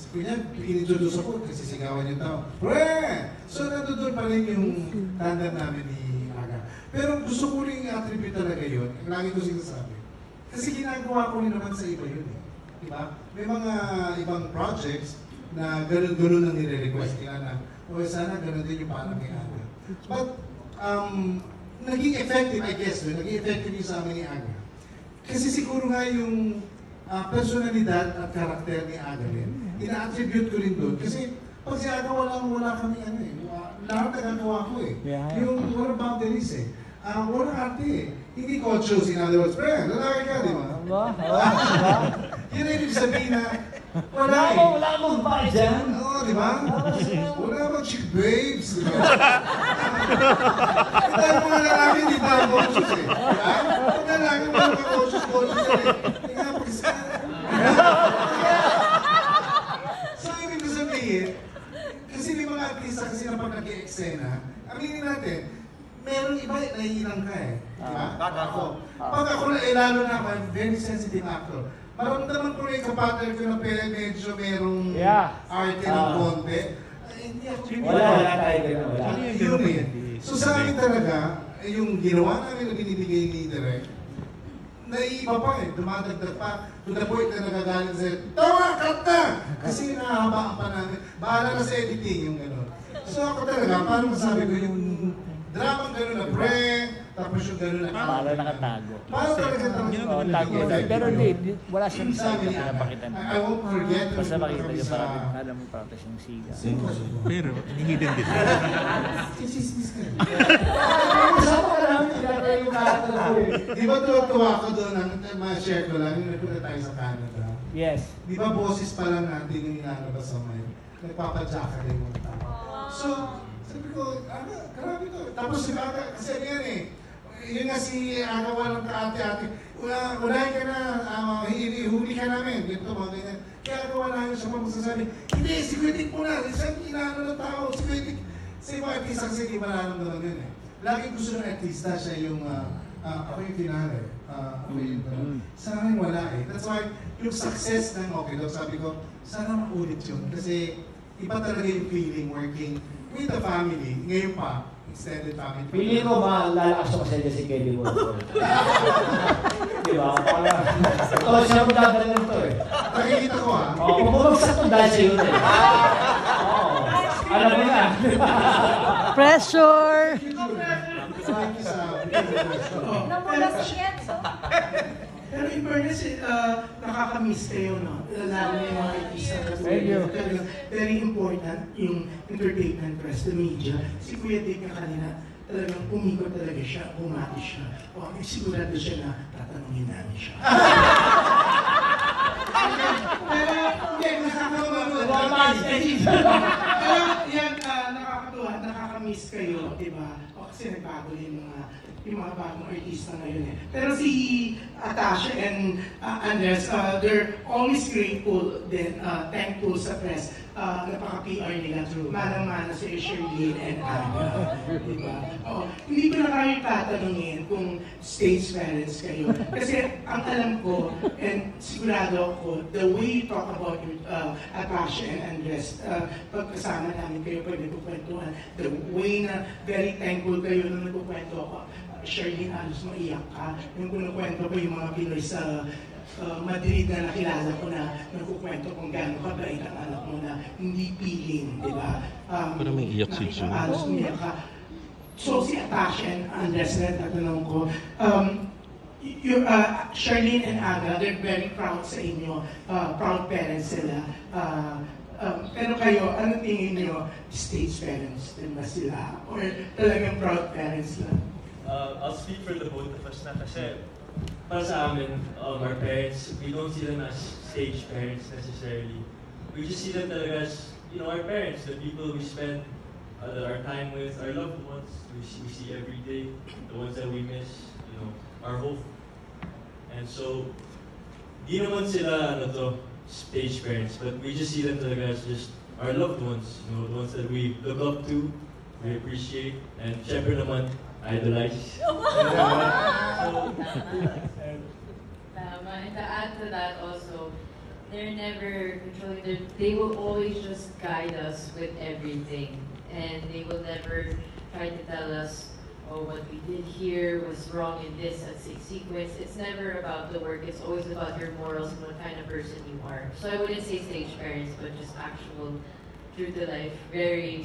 kunya, in-introduce ako, kasi sigawan yung tao. Pre! So nandun pa rin yung tandem namin ni Aga. Pero gusto ko rin i-attribute talaga yun, lagi ko sinasabi. Kasi ginagawa ko rin naman sa iba yun eh. Diba? May mga ibang projects na ganun-ganun ang nire-request nila na sana ganun din yung parang kay Aga. But, naging effective, I guess, naging effective yung sa amin ni Aga. Kasi siguro nga yung personalidad at karakter ni Aga rin, ina-attribute ko rin doon. Kasi pag si Aga wala kami lahat nagagawa ko eh. Yung walang boundaries eh. Walang arte eh. Hindi kocho, in other words, lalaki ka, di ba? Yun ay ibig sabihin na wala akong ba dyan? Oo, di ba? Wala akong chick babes, di ba? Ito yung mga lalaki hindi tayo conscious eh. Ang lalaki mga conscious eh. Hindi nga pag-isa. So, ibig sabihin, kasi may mga artista kasi na pag nag-i-eksena, aminin natin, merong iba nahihilang ka eh. Diba? Pag ako na lalo na ako, I'm very sensitive actor. Maramdaman ko rin kapatid ko na medyo merong arte ng konti. Hindi ako wala tayo wala. Yun eh. So sa akin talaga, yung ginawa namin na binibigay ni Direk, naiiba pa eh, dumadagdag pa. To the point na nagagalit sa'yo, tawa, cut na! Kasi nahahabaan pa namin. Bahala na sa editing yung gano'n. So ako talaga, paano masabi ko yung dramang gano'n na prank, tapos yung gano'n na para nakatago. Paano talaga tago. Pero hindi, wala siyang sabi na napakita na. I won't forget. Basta makita niyo parang, alam mo parang siyang siga. Pero, hinihidan din. Chismis ka. Kasama ka namin, ilagay yung character ko eh. Di ba tuwa ko doon, ma-share ko lang, yung nagpunta tayo sa Canada. Yes. Di ba boses pa lang natin yung inalabas sa may, nagpapadjaka rin yung tao. So, sabi ko, grabe to. Tapos si Aga, kasi yan eh, yun nga si Aga walang kaate-ate. Unahin ka na, huli ka namin, ganito mga ganyan. Kaya gawa namin siya pa magsasabi, hindi, si Kuitik mo na, isang inaano ng tao, si Kuitik. Sa ibang artista kasi hindi mararamdaman yun eh. Lagi gusto ng artista siya yung, ako yung finale. Ako yung, sa akin wala eh. That's why, yung success ng Okay Dog, sabi ko, sana makulit yun. Kasi iba talaga yung feeling working with the family, ngayon pa, extended family. Pili ko ba, lalakas ako sa inyo si Kelly Wolford. Diba? Ito siya ang dadalhin nito eh. Nakikita ko ha? Oo, bumagsak to dahil siya yun eh. Oo. Alam mo na. Pressure! Namula si Enzo. Pero in fairness, nakakamiss kayo, no? Lalo yung mga artista. Thank you. Very important yung entertainment press, the media. Si Kuya Dick na kanina, talagang umikot talaga siya, bumati siya. O, sigurado siya na tatanungin namin siya. Pero, hindi, nakakatuwa. Pero, yan, nakakatuwa, nakakamiss kayo, di ba? O, kasi nagbago yung mga bagong artista ngayon eh. Pero si Atasha and Andres, they're always grateful din, thankful sa press. Napaka-PR nila. Manang-mana si Shirley and Anna. Diba? Hindi ko na kayo tatanungin kung stage parents kayo. Kasi ang alam ko, and sigurado ako, the way you talk about Atasha and Andres, pagkasama namin kayo pag nagkukwentuhan, the way na very thankful kayo nung nagkukwento ako, Shirley, halos maiyak ka. Yung kinukwento ko yung mga Pinoy sa Madrid na nakilala ko na nagkukwento kung gaano kabait ang anak mo na hindi piling, di ba? Parang may iyak si June. Halos umiyak ka. So si Atasha and Andres na tatanong ko, Charlene and Aga, they're very proud sa inyo. Proud parents sila. Pero kayo, ano tingin nyo? Stage parents din ba sila? Or talagang proud parents lang? I'll speak for the both of us na kasi para sa amin, our parents, we don't see them as stage parents necessarily. We just see them talaga as, our parents, the people we spend our time with, our loved ones, we see every day, the ones that we miss, our hope. And so, di naman sila, stage parents, but we just see them talaga as just our loved ones, the ones that we look up to, we appreciate, and syempre naman, idolize. And to add to that also, they're never controlling, they will always just guide us with everything. And they will never try to tell us, oh, what we did here was wrong in this sequence. It's never about the work, it's always about your morals and what kind of person you are. So I wouldn't say stage parents, but just actual, true to life, very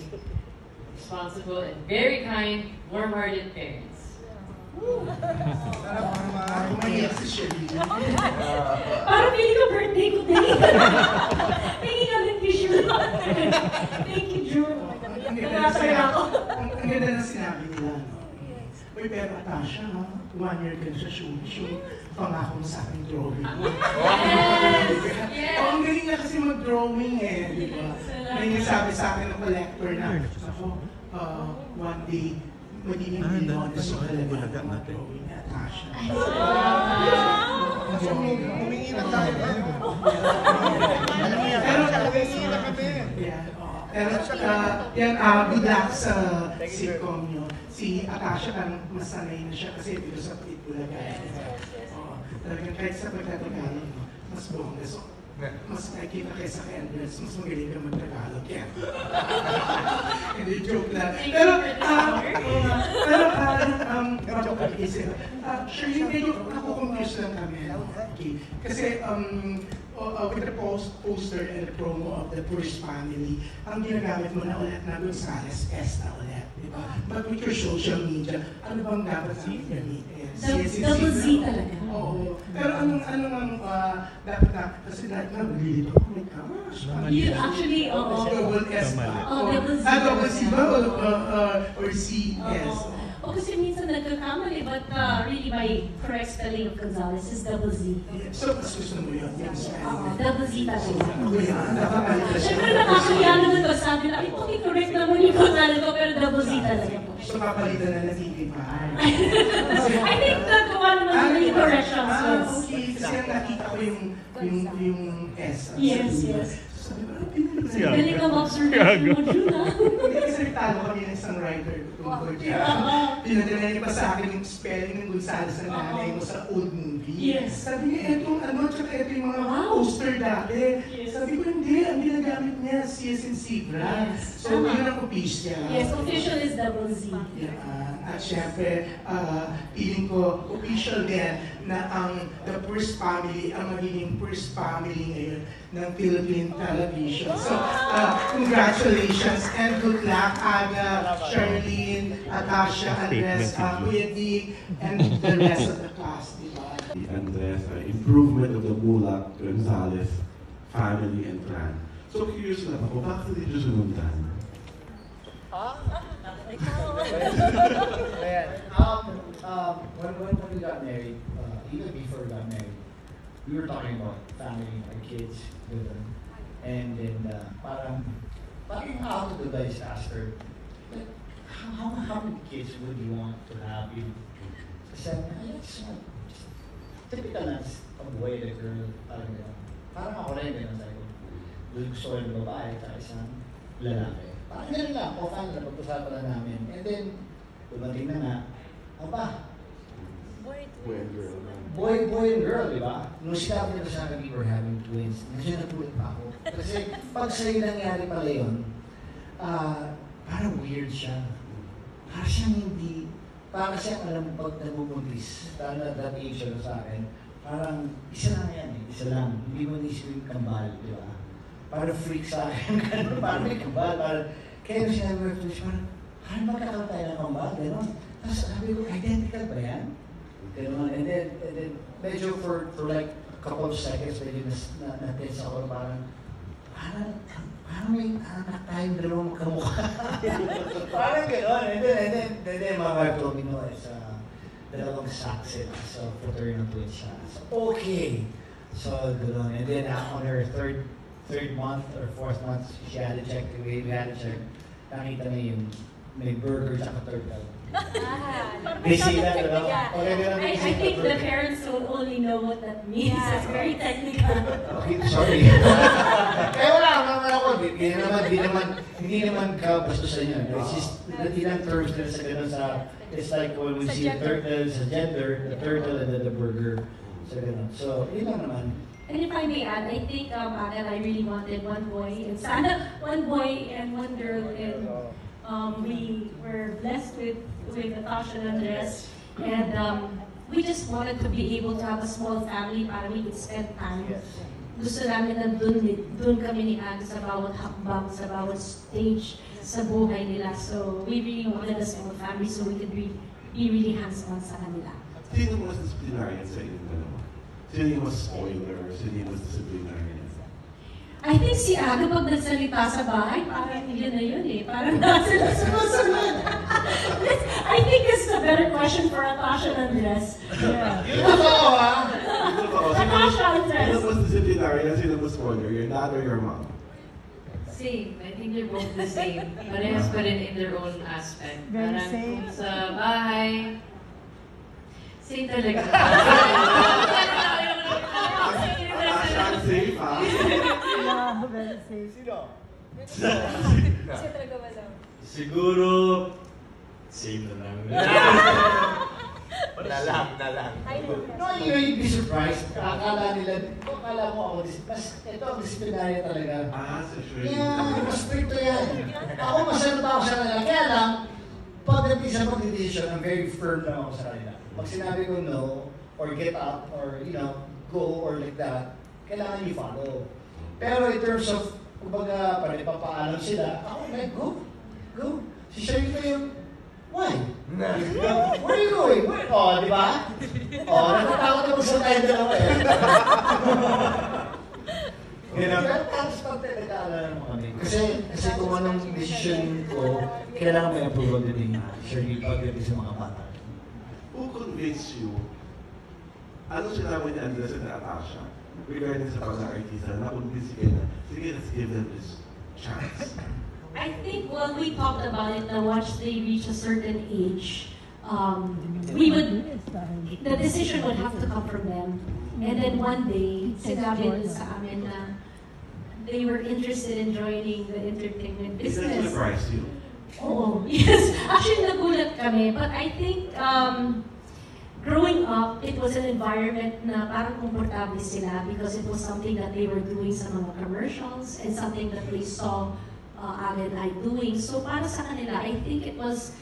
responsible and very kind, warm-hearted parents. Parang feeling ko birthday ko din. Thank you, Thank you, Drew. Ang ganda na sinabi nila, no? Uy, pero Atasha, 1 year ka sa shoot, pangako mo sa aking drawing. Yes! Ang galing na kasi mag-drawing eh, di ba? May nasabi sa akin ng collector na, ako, one day, magiging bilyones yung halaga ng drawing ni Atasha. Humingi na tayo. Pero humingi na kami. Pero yan, good luck sa sitcom nyo. Si Atasha mas sanay na siya kasi dito sa Pitbulaga. Talagang kahit sa pagkatagalog, mas bongga. So, mas nakikita kaysa kay Andres, mas magaling ka mag-Tagalog yan. Hindi, joke lang. Pero isip, Shirley, medyo nakukonfuse lang kami. Okay. Kasi, with the poster and the promo of the First Family, ang ginagamit mo na ulit na Gonzales S na ulit, di ba? But with your social media, ano bang dapat namin gamitin? Double Z talaga. Oo. Pero anong dapat na, kasi nag-lead ako, my gosh. Actually, Double S ba? Double Z. Double Z ba? Or C? Yes. Kasi minsan nagkakamali, but really my correct spelling of Gonzales is double Z. So, mas gusto mo yun? Double Z talaga. Nakakalimutan siya. Siyempre nakakaya naman ko, sabi na, ito correct naman yung Gonzales ko, pero double Z talaga po. So, papalitan na TV pa. I think nagawa naman sila yung corrections. Okay, kasi nakita ko yung S. Yes. Sabi ko, galing ang observation mo, June, ha? Hindi kasi nagtalo kami ng isang writer tungkol dyan. Pinadala niya pa sa akin yung spelling ng Gonzales na nanay mo sa old movie. Yes. Sabi niya, etong tsaka ito yung mga poster dati. Sabi ko, hindi, ang ginagamit niya, CS and Zebra. So, yun ang official. Yes, official is double Z. At syempre, feeling ko, official din na ang The First Family, ang magiging First Family ngayon ng Philippine Television. So, congratulations and good luck, Aga, Charlene, Atasha, Andres, Kuya Dick, and the rest of the class, di ba? Andres, improvement of the Mulak Gonzalez family and clan. So curious lang ako, bakit hindi nyo sunundan? When we got married, even before we got married, we were talking about family, our kids, with them. And then parang out of the guys asked her, like, how many kids would you want to have? I said, I just want, typical na pag-boy the girl, parang ako rin, sabi ko, gusto ko yung babae, at isang lalaki. Parang ganun lang, fun na pag-usapan na namin. And then, dumating na nga, aba, boy and girl, di ba? Nung sinabi nila sa akin, we were having twins, nandiyan napulit pa ako. Kasi pag sa'yo nangyari pala yun, parang weird siya. Parang siyang hindi, parang siyang alam mo pag nabubuntis, parang na that age siya sa akin, parang isa lang yan eh, isa lang. Hindi mo naisip yung kambal, di ba? Parang freak sa akin, parang may kambal, parang, kaya nung sinabi mo, parang magkakaroon tayo ng kambal, gano'n. Tapos sabi ko, identical ba yan? Gano'n, and then medyo for like a couple of seconds, medyo na-tense ako, parang may anak tayong dalawang kamukha. Parang gano'n, and then my wife told me, no, it's dalawang sack sila, so fraternal twins siya. So, okay. So, gano'n, and then on her third month or fourth month, she had to check, we had to check, nakita na yung may burger at turtle. They see that, I think the parents don't only know what that means. It's very technical. Okay, sorry. Kaya wala ako. Hindi naman kabastusan yun. It's just, ilang terms nila sa ganun sa, it's like when we see the turtle sa gender, the turtle and then the burger. Sa ganun. So, yun lang naman. And if I may add, I think Agan, I really wanted one boy, and sana one boy and one girl, and we were blessed with Natasha and Andres, and we just wanted to be able to have a small family para we could spend time. Gusto namin na dun kami ni Aga sa bawat hakbang, sa bawat stage sa buhay nila. So we really wanted a small family so we could be really hands-on sa kanila. Sino mas disciplinarian sa inyong dalawa? Sino yung mas spoiler? Sino yung mas disciplinarian? I think si Aga pag nagsalita sa bahay, parang yun na yun eh. Parang nasa sumusunod. I think this is a better question for Natasha and Andres. Yeah. Yun totoo ha? Natasha and Andres. Sino mas disciplinarian? Sino mas spoiler? Your dad or your mom? Same. I think they're both the same. Parehas pa rin in their own aspect. Very Parang safe. kung sa bahay, same talaga. Asya, safe ha? Yeah, very safe. Sino talaga ba daw? Siguro, same na lang. Na lang. No, you'd be surprised. Akala mo ako, ito ang disciplinary talaga. Yeah, mas stricto yan. Ako masyado pa ako sa kanila. Kaya lang, pagdating sa pag-decision, I'm very firm lang ako sa kanila. Pag sinabi ko no, or get up, or go, or like that, kailangan you follow. Pero in terms of, kumbaga, panipapaalam sila, ako like, go. Si Sherry ko yung, why? Where are you going? Oh, di ba? Oh, natatakot na magsalita tayo dalawa eh. Tapos pag nagkaalala mo kami. Kasi kung anong decision ko, kailangan may approval din ni Sherry pagdating sa mga bata. Who convinced you? Ano sinabi ni Andres and Natasha regarding sa pag-artista na convince kayo na, sige, let's give them this chance? I think when we talked about it, na once they reach a certain age, the decision would have to come from them. And then one day, sinabi nila sa amin na they were interested in joining the entertainment Is business. that surprise you? Oh, yes. Actually, nagulat kami. But I think growing up, it was an environment na parang komportable sila because it was something that they were doing sa mga commercials and something that they saw Aga and I doing. So para sa kanila, I think it was,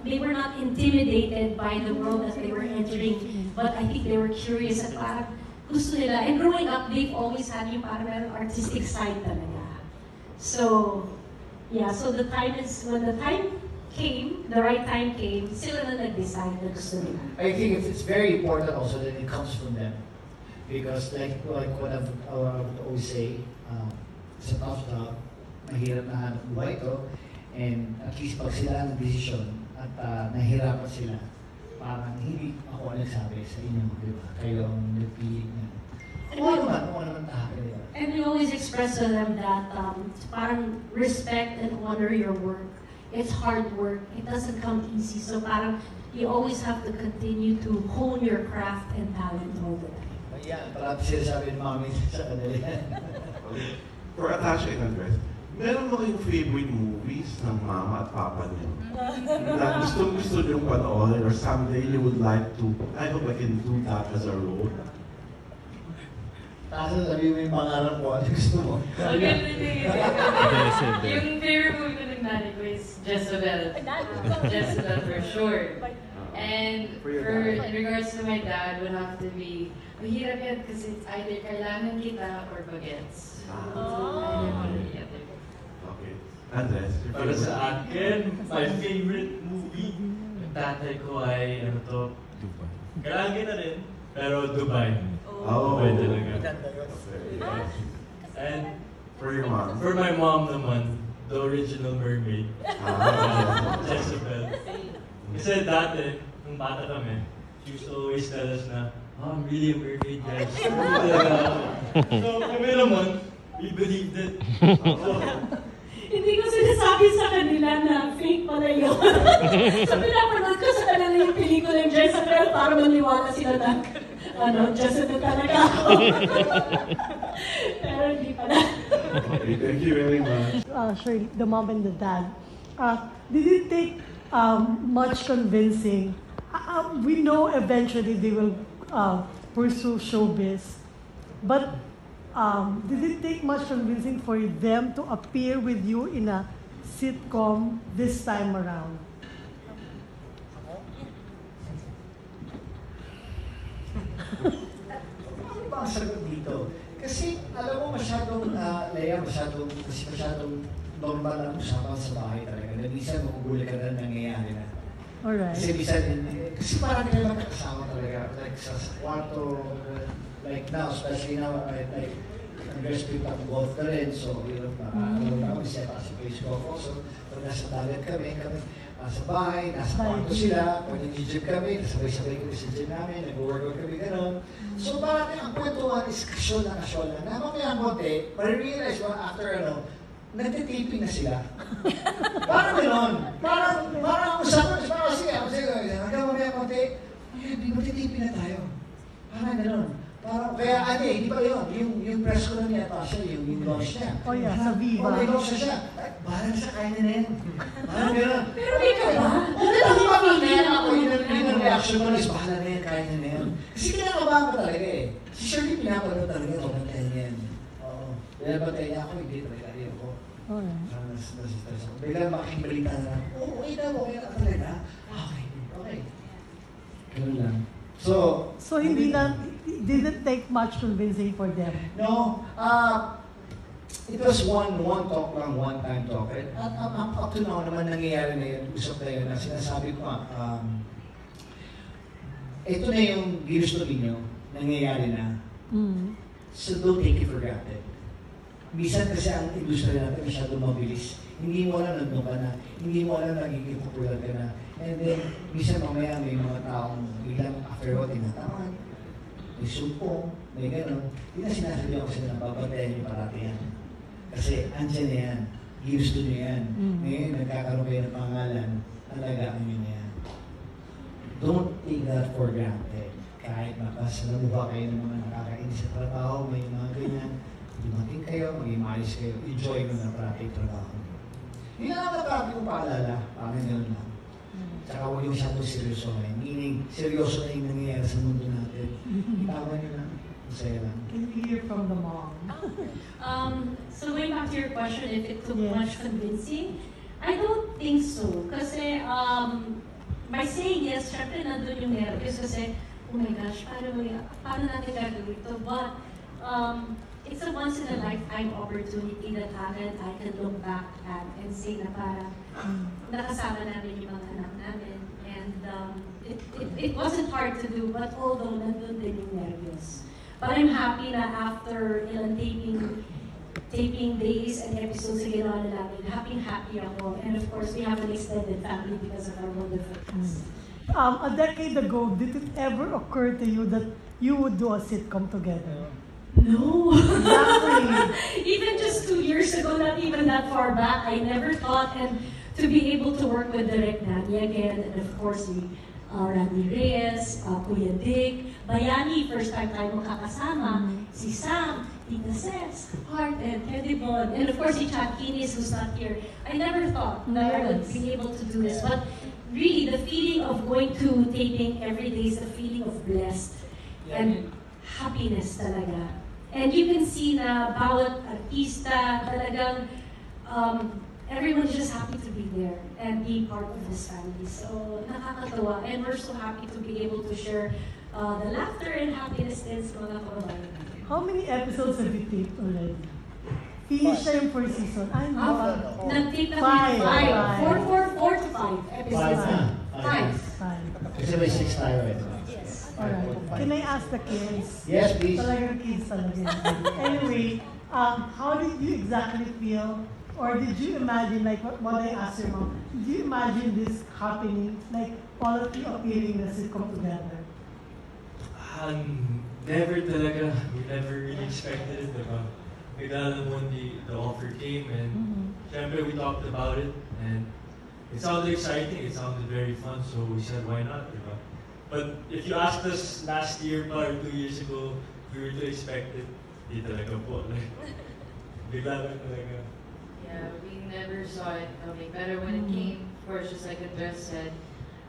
they were not intimidated by the world that they were entering, but I think they were curious at parang gusto nila. And growing up, they've always had yung parang merong artistic side talaga. So, yeah, so the time is, when the time the right time came, sila na nag-decide na gusto nila. I think it's very important also that it comes from them. Because like what I would always say, it's a tough job, mahirap na hanap buhay ito, and at least pag sila ang desisyon at nahirapan sila, parang hindi ako nagsabi sa inyo, di ba? Kayo ang nagpili niya. Kung naman tahakin nila. And we always express to them that parang respect and honor your work. It's hard work. It doesn't come easy. So parang you always have to continue to hone your craft and talent all the time. Yan, parang sinasabi ni Mami sa kanila. For Atasha and Andres, meron mo kayong favorite movies ng mama at papa niyo? Na gusto niyong panoorin or someday you would like to, I hope I can do that as a role. Tapos sabi mo yung pangarap ko, ano gusto mo? Yung favorite movie ko ng nanay ko is Jezebel. Jezebel for sure. And in regards to my dad, would have to be, mahirap yan kasi it's either kailangan kita or bagets. Okay. Andres, your Para favorite? sa akin, my favorite movie, ng tatay ko ay, ano to, Karangge na rin, pero Dubai. Dubai talaga. And for your mom? For my mom naman, the original mermaid. Jezebel. Kasi dati, nung bata kami, she used to always tell us na, I'm really a mermaid, guys. So kami naman, we believed it. Hindi ko sinasabi sa kanila na fake pala yun. So pinapanood ko sa kanila yung pelikula ng Jezebel para maniwala sila na Jezebel talaga ako. Pero hindi pala. Okay, thank you very much. Shirley, the mom and the dad. Did it take much convincing? We know eventually they will pursue showbiz, but did it take much convincing for them to appear with you in a sitcom this time around? Ano ba ang sagot dito? Kasi alam mo masyadong, Leia, masyadong normal ang usapan sa bahay talaga. Na minsan magugulat ka na nangyayari na. Alright. Kasi minsan, kasi parang kailangan magkakasama talaga. Like sa kwarto, like now, especially now, like, Andres picked up golf na rin. So, yun, kami siya pa sa Facebook also. Pag nasa dagat kami sa bahay, nasa kwarto sila. Pag nag-gym kami, nasabay-sabay kami sa gym namin, nag-workout kami gano'n. So parang ang kwentuhan is kasyon na. Na mamaya konti, marirealize mo after nagtitaping na sila. Parang gano'n. Parang usapan, parang siya. Hanggang mamaya konti, magtitaping na tayo. Parang gano'n. Parang, kaya hindi pa yun. Yung press ko na niya, yung launch niya. Oh yeah, sa Viva. May launch na siya. Bahala na sa kanya na yan. Parang gano'n. Pero may ka ba? Hindi pa kaya ako yung reaction mo is bahala na yan, kaya na yan. Kasi kinakabahan ko talaga eh. Si Shirley pinapanood talaga, mabantayan yan. Oo. Binabantayan niya ako, hindi talaga rin ako. Nasistress ako. Biglang makibalita na, okay daw, okay na talaga. Okay. Ganun lang. So hindi na, it didn't take much convincing for them? No. It was one talk lang, one-time talk. At up to now naman nangyayari na yun, usap na yun, na sinasabi ko ito na yung ginusto ninyo, nangyayari na. So don't take it for granted. Minsan kasi ang industriya natin masyado mabilis. Hindi mo alam nandun ka na, hindi mo alam nagiging popular ka na. And then, minsan mamaya may mga taong biglang after what, tinatawan, may sumpong, may gano'n. Hindi na sinasabi ako sila na babantayan yung parati yan. Kasi andyan na yan, ginusto nyo yan. Ngayon, nagkakaroon kayo ng pangalan, alagaan nyo na yan. Don't take that for granted. Kahit makasalamuha kayo ng mga nakakainis sa trabaho, may mga ganyan, dumating kayo, maging maayos kayo, enjoy mo na parati yung trabaho. Hindi na lang parati kong paalala, parang gano'n lang. Tsaka huwag yung masyadong seryoso ngayon. Meaning, seryoso na yung nangyayari sa mundo natin. Itawa nyo lang. Masaya lang. Can we hear from the mom? So going back to your question, if it took much convincing, I don't think so. Kasi by saying yes, syempre nandun yung nervous kasi, oh my gosh, paano natin gagawin ito? But it's a once in a lifetime one-time opportunity that Alan and I can look back at and say na parang nakasama namin yung mga anak namin. And it wasn't hard to do, but although nandun din yung nervyos. But I'm happy na after ilang taping days and episodes na ginawa na namin, happy ako. And of course, we have an extended family because of our wonderful cast. A decade ago, did it ever occur to you that you would do a sitcom together? No. Exactly. Even just 2 years ago, not even that far back, I never thought. And to be able to work with Direk Nani again, and of course, Randy Reyes, Kuya Dick, Bayani, first time tayo makakasama, si Sam, Tita Ses, Hart, and Teddy Bon, and of course si Chad Kinis who's not here. I never thought that I would be able to do this, but really the feeling of going to taping every day is the feeling of blessed and happiness talaga. And you can see na bawat artista talagang everyone is just happy to be there and be part of this family. So nakakatawa, and we're so happy to be able to share the laughter and happiness din sa mga kababayan. How many episodes have you taped already? Finish na yung first season. Ay, Nag-tape na Five. 4 to 5 episodes. Five. Kasi may 6 tayo ito. Alright. Can I ask the kids? Yes, please. Talagang kids talaga. Anyway, how did you exactly feel? Or did you imagine, like what I asked your mom, did you imagine this happening? Like all of you appearing in a sitcom together? Never talaga. We never really expected it, diba? Bigla lang when the offer came, and syempre we talked about it, and it sounded exciting, it sounded very fun, so we said why not, diba? But if you asked us last year or 2 years ago, we were to expect it, di talaga po. Like, bigla lang talaga. Yeah, we never saw it coming. But when it came, of course, just like Andres said,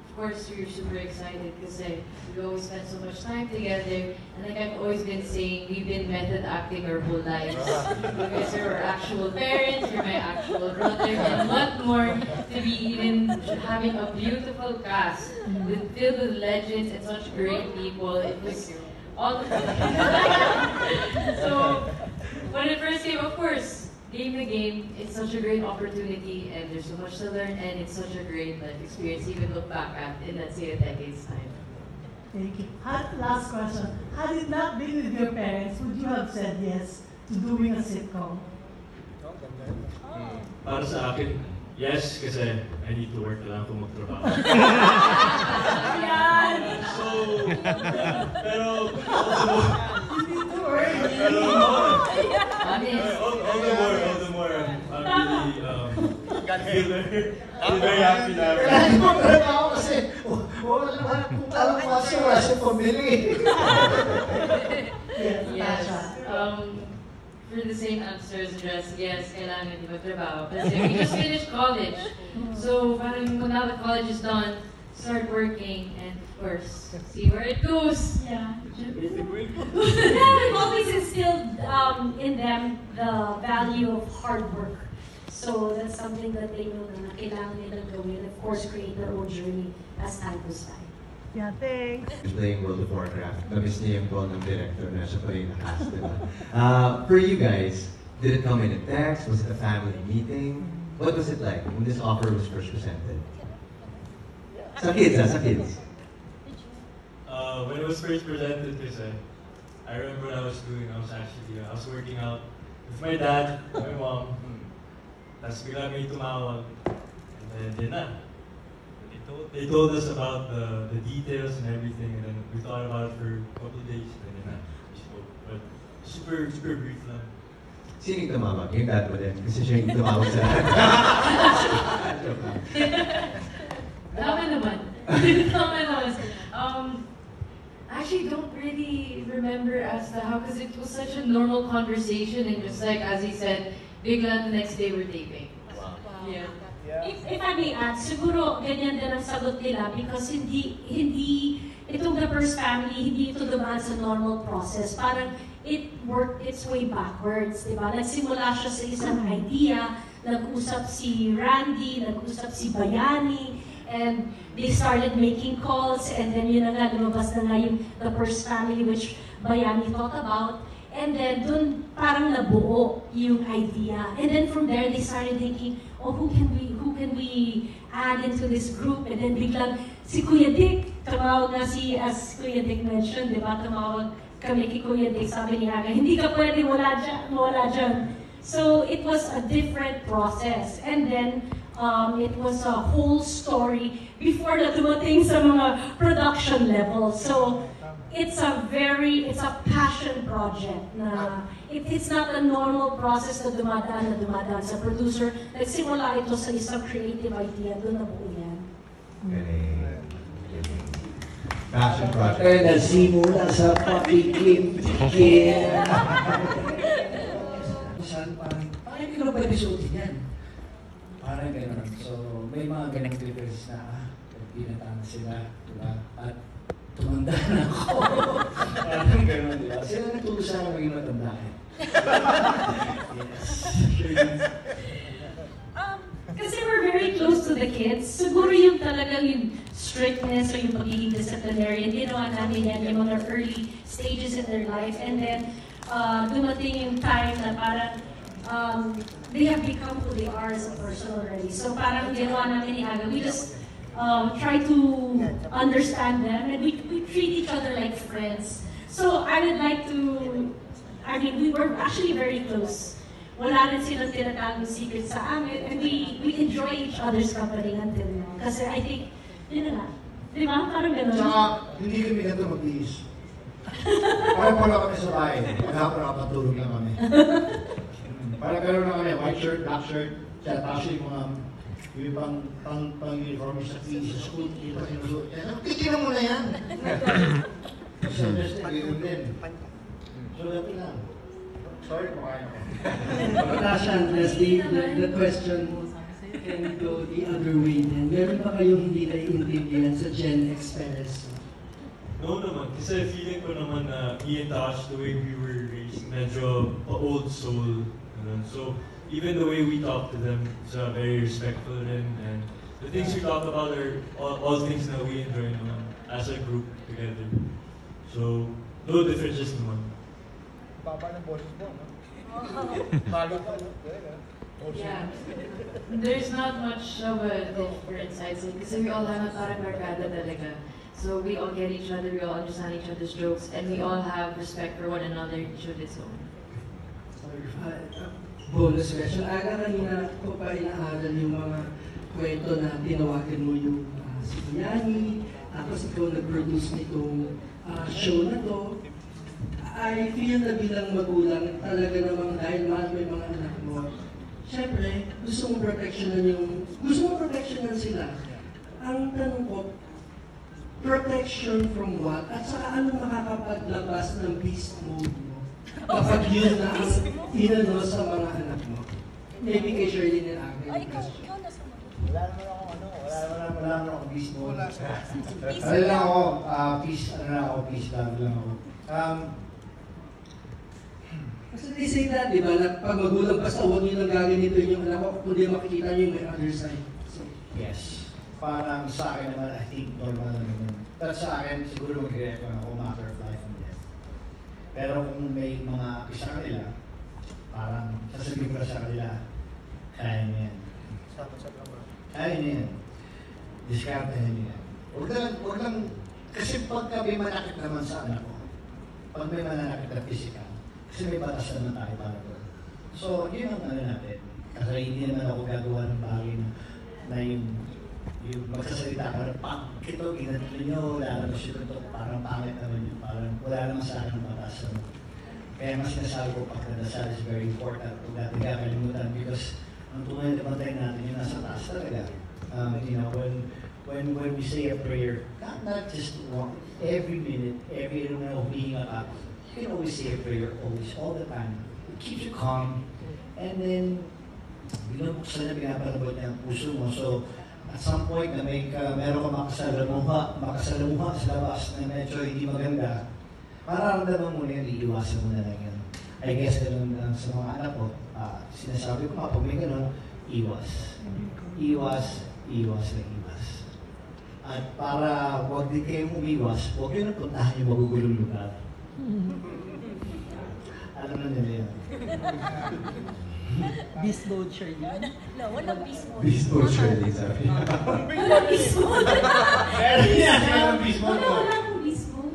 of course we were super excited because we always spent so much time together. And like I've always been saying, we've been method acting our whole lives. You guys are our actual parents, you're my actual brother, and what more to be even having a beautiful cast filled with legends and such great people. It was all the So when it first came, of course, game to game, it's such a great opportunity and there's so much to learn and it's such a great life experience to even look back at in, let's say, a decade's time. Thank you. Last question. Had it not been with your parents, would you have said yes to doing a sitcom? Para sa akin, yes, kasi I need to work lang kung magtrabaho. So, pero all the more, I'm really very happy na. Ako kasi, kung alam ko kasi wala siya pamili. Yes. For the same answer as Andres, yes, kailangan di magtrabaho. Kasi we just finished college. So, parang now that college is done, start working and of course, see where it goes. Yeah. We've always instilled in them the value of hard work. So that's something that they know na kailangan nilang gawin. Of course, create their own journey as time goes by. Yeah, thanks. Playing World of Warcraft. Namiss niya yung call ng director na siya pa rin nakast, diba? For you guys, did it come in a text? Was it a family meeting? What was it like when this offer was first presented? Sa kids, sa kids. When it was first presented, kasi I remember what I was was working out with my dad, my mom, tapos bigla may tumawag, and then yun na. They told us about the details and everything, and then we thought about it for a couple of days, and then we spoke. But super brief lang. Sino yung tumawag? Yung dad mo din? Kasi siya yung tumawag sa Tama naman. Actually, don't really remember as to how, because it was such a normal conversation, and just like, as he said, bigla the next day we're taping. Wow. Yeah. If I may add, siguro ganyan din ang sagot nila because hindi itong The First Family, hindi ito dumaan sa normal process. Parang it worked its way backwards, di ba? Nagsimula siya sa isang idea, nag-usap si Randy, nag-usap si Bayani, and they started making calls, and then yun na nga, lumabas na nga yung The First Family, which Bayani thought about. And then, dun parang nabuo yung idea. And then from there, they started thinking, oh, who can we add into this group? And then biglang, si Kuya Dick, tumawag na as Kuya Dick mentioned, di ba? Tumawag kami kay Kuya Dick, sabi ni Aga, hindi ka pwede wala dyan. So, it was a different process. And then, it was a whole story before na dumating sa mga production level. So, it's a passion project na it's not a normal process na dumadaan sa producer. Nagsimula ito sa isang creative idea, doon na buo yan. Passion project. Kaya nagsimula sa pakikim-kim. Saan parang hindi ko na pwede suotin yan. Parang gano'n. So, may mga ganang clippers na pinatama sila, diba? At tumanda na ako. Parang gano'n, diba? Sila nagturo sa akin maging matanda. Kasi we're very close to the kids. Siguro yung talagang yung strictness o yung pagiging disciplinarian, ginawa namin yan yung mga early stages in their life. And then, dumating yung time na parang they have become who they are as a person already. So parang ginawa namin ni Aga, we just try to understand them and we treat each other like friends. So I would like to, we were actually very close. Wala rin silang tinatagong secret sa amin and we enjoy each other's company until now. Kasi I think, yun na. Di ba? Parang gano'n. Tsaka, hindi kami ganito mag-iis. Parang wala kami sa bahay. Maghapon nakapatulog lang kami. Parang gano'n lang kami, white shirt, black shirt. Kaya tapos yung pang-uniform sa PE sa school, dito sinusuot. Tigilan mo na yan! So, just yun din. So, yun lang. Sorry po kayo. Natasha, Andres, the question can go the other way then. Meron ba kayong hindi naiintindihan sa Gen X parents? No naman, kasi feeling ko naman na me and Tash, the way we were raised, medyo old soul. So, even the way we talk to them is very respectful rin, and the things we talk about are all things that we enjoy naman as a group together. So, no differences naman. Baba ng boses mo, no? Yeah. There's not much of a difference, I'd say, because we all have parang barkada talaga. So we all get each other, we all understand each other's jokes, and we all have respect for one another, each of its own. Bonus question. Aga, kanina ko pa inaaral yung mga kwento na tinawagan mo yung si Kuyani, tapos ikaw nag-produce nitong show na to. I feel na bilang magulang, talaga namang dahil mahal mo yung mga anak mo, syempre, gusto mong protectionan sila. Ang tanong ko, protection from what? At saka anong makakapaglabas ng beast mode mo kapag yun na ang inano sa mga anak mo? Maybe kay Shirley and Aga yung question. Wala naman ako beast mode. Ano lang ako, peace love lang ako. Kasi they say that, di ba, na pag magulang basta huwag nyo lang gaganito yung anak ko, kundi makikita nyo yung may other side. So, yes. Parang sa akin naman, I think normal naman. Pero sa akin, siguro mag-react lang ako matter of life and death. Pero kung may mga isa kanila, parang sasabihin ko na sa kanila, kaya niya yan. Kaya niya yan. Discarte niya yan. Huwag lang, kasi pagka may manakit naman sa anak ko, pag may manakit na physical, kasi may batas naman tayo para doon. So, yun ang ano natin. Kasi hindi naman ako gagawa ng bagay na yung magsasalita ka na pag ito, ginatilo nyo, lalabas yun ito, parang pangit naman yun. Parang wala naman sa akin ng batas. Kaya mas sinasabi ko, pagkadasal is very important. Kung natin kakalimutan because ang tunay na pantay natin yung nasa taas talaga. You know, when we say a prayer, not just every minute, every humihinga ka, you can always say a prayer, always, all the time. It keeps you calm. And then, binubuksan na pinapalabot niya ang puso mo. So, at some point na meron ka makasalamuha sa labas na medyo hindi maganda, mararamdaman mo na yun, iiwasan mo na lang yun. I guess ganun lang sa mga anak ko, sinasabi ko pag may ganun, iwas. Iwas. At para huwag din kayong umiwas, huwag yun napuntahan yung magugulong lugar. Alam na nila yan. Beast mode, Shirley. No, walang beast mode. Beast mode, Shirley, sabi. Walang beast mode. Walang beast mode. Wala akong beast mode.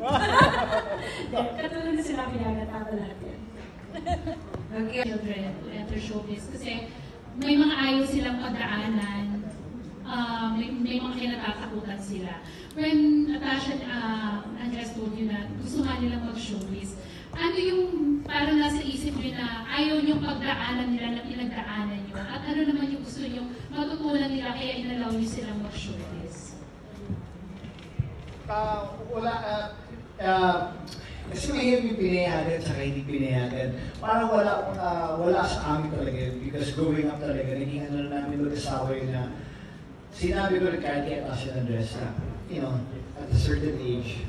Katulad na sinabi niya, natapa lahat yan. Children to enter showbiz kasi may mga ayaw silang pagdaanan, may mga kinatatakutan sila. When Natasha Andres told you na gusto nga nilang mag-showbiz, ano yung parang nasa isip nyo na ayaw yung pagdaanan nila na pinagdaanan nyo? At ano naman yung gusto nyo matutunan nila kaya inalaw nyo silang mag-showbiz? Kasi mahirap yung pinayagan at saka hindi pinayagan. Parang wala sa amin talaga yun. Because growing up talaga, naging ano namin mag-asawa yun na sinabi ko rin kahit kaya Tasha Andres na, you know, at a certain age,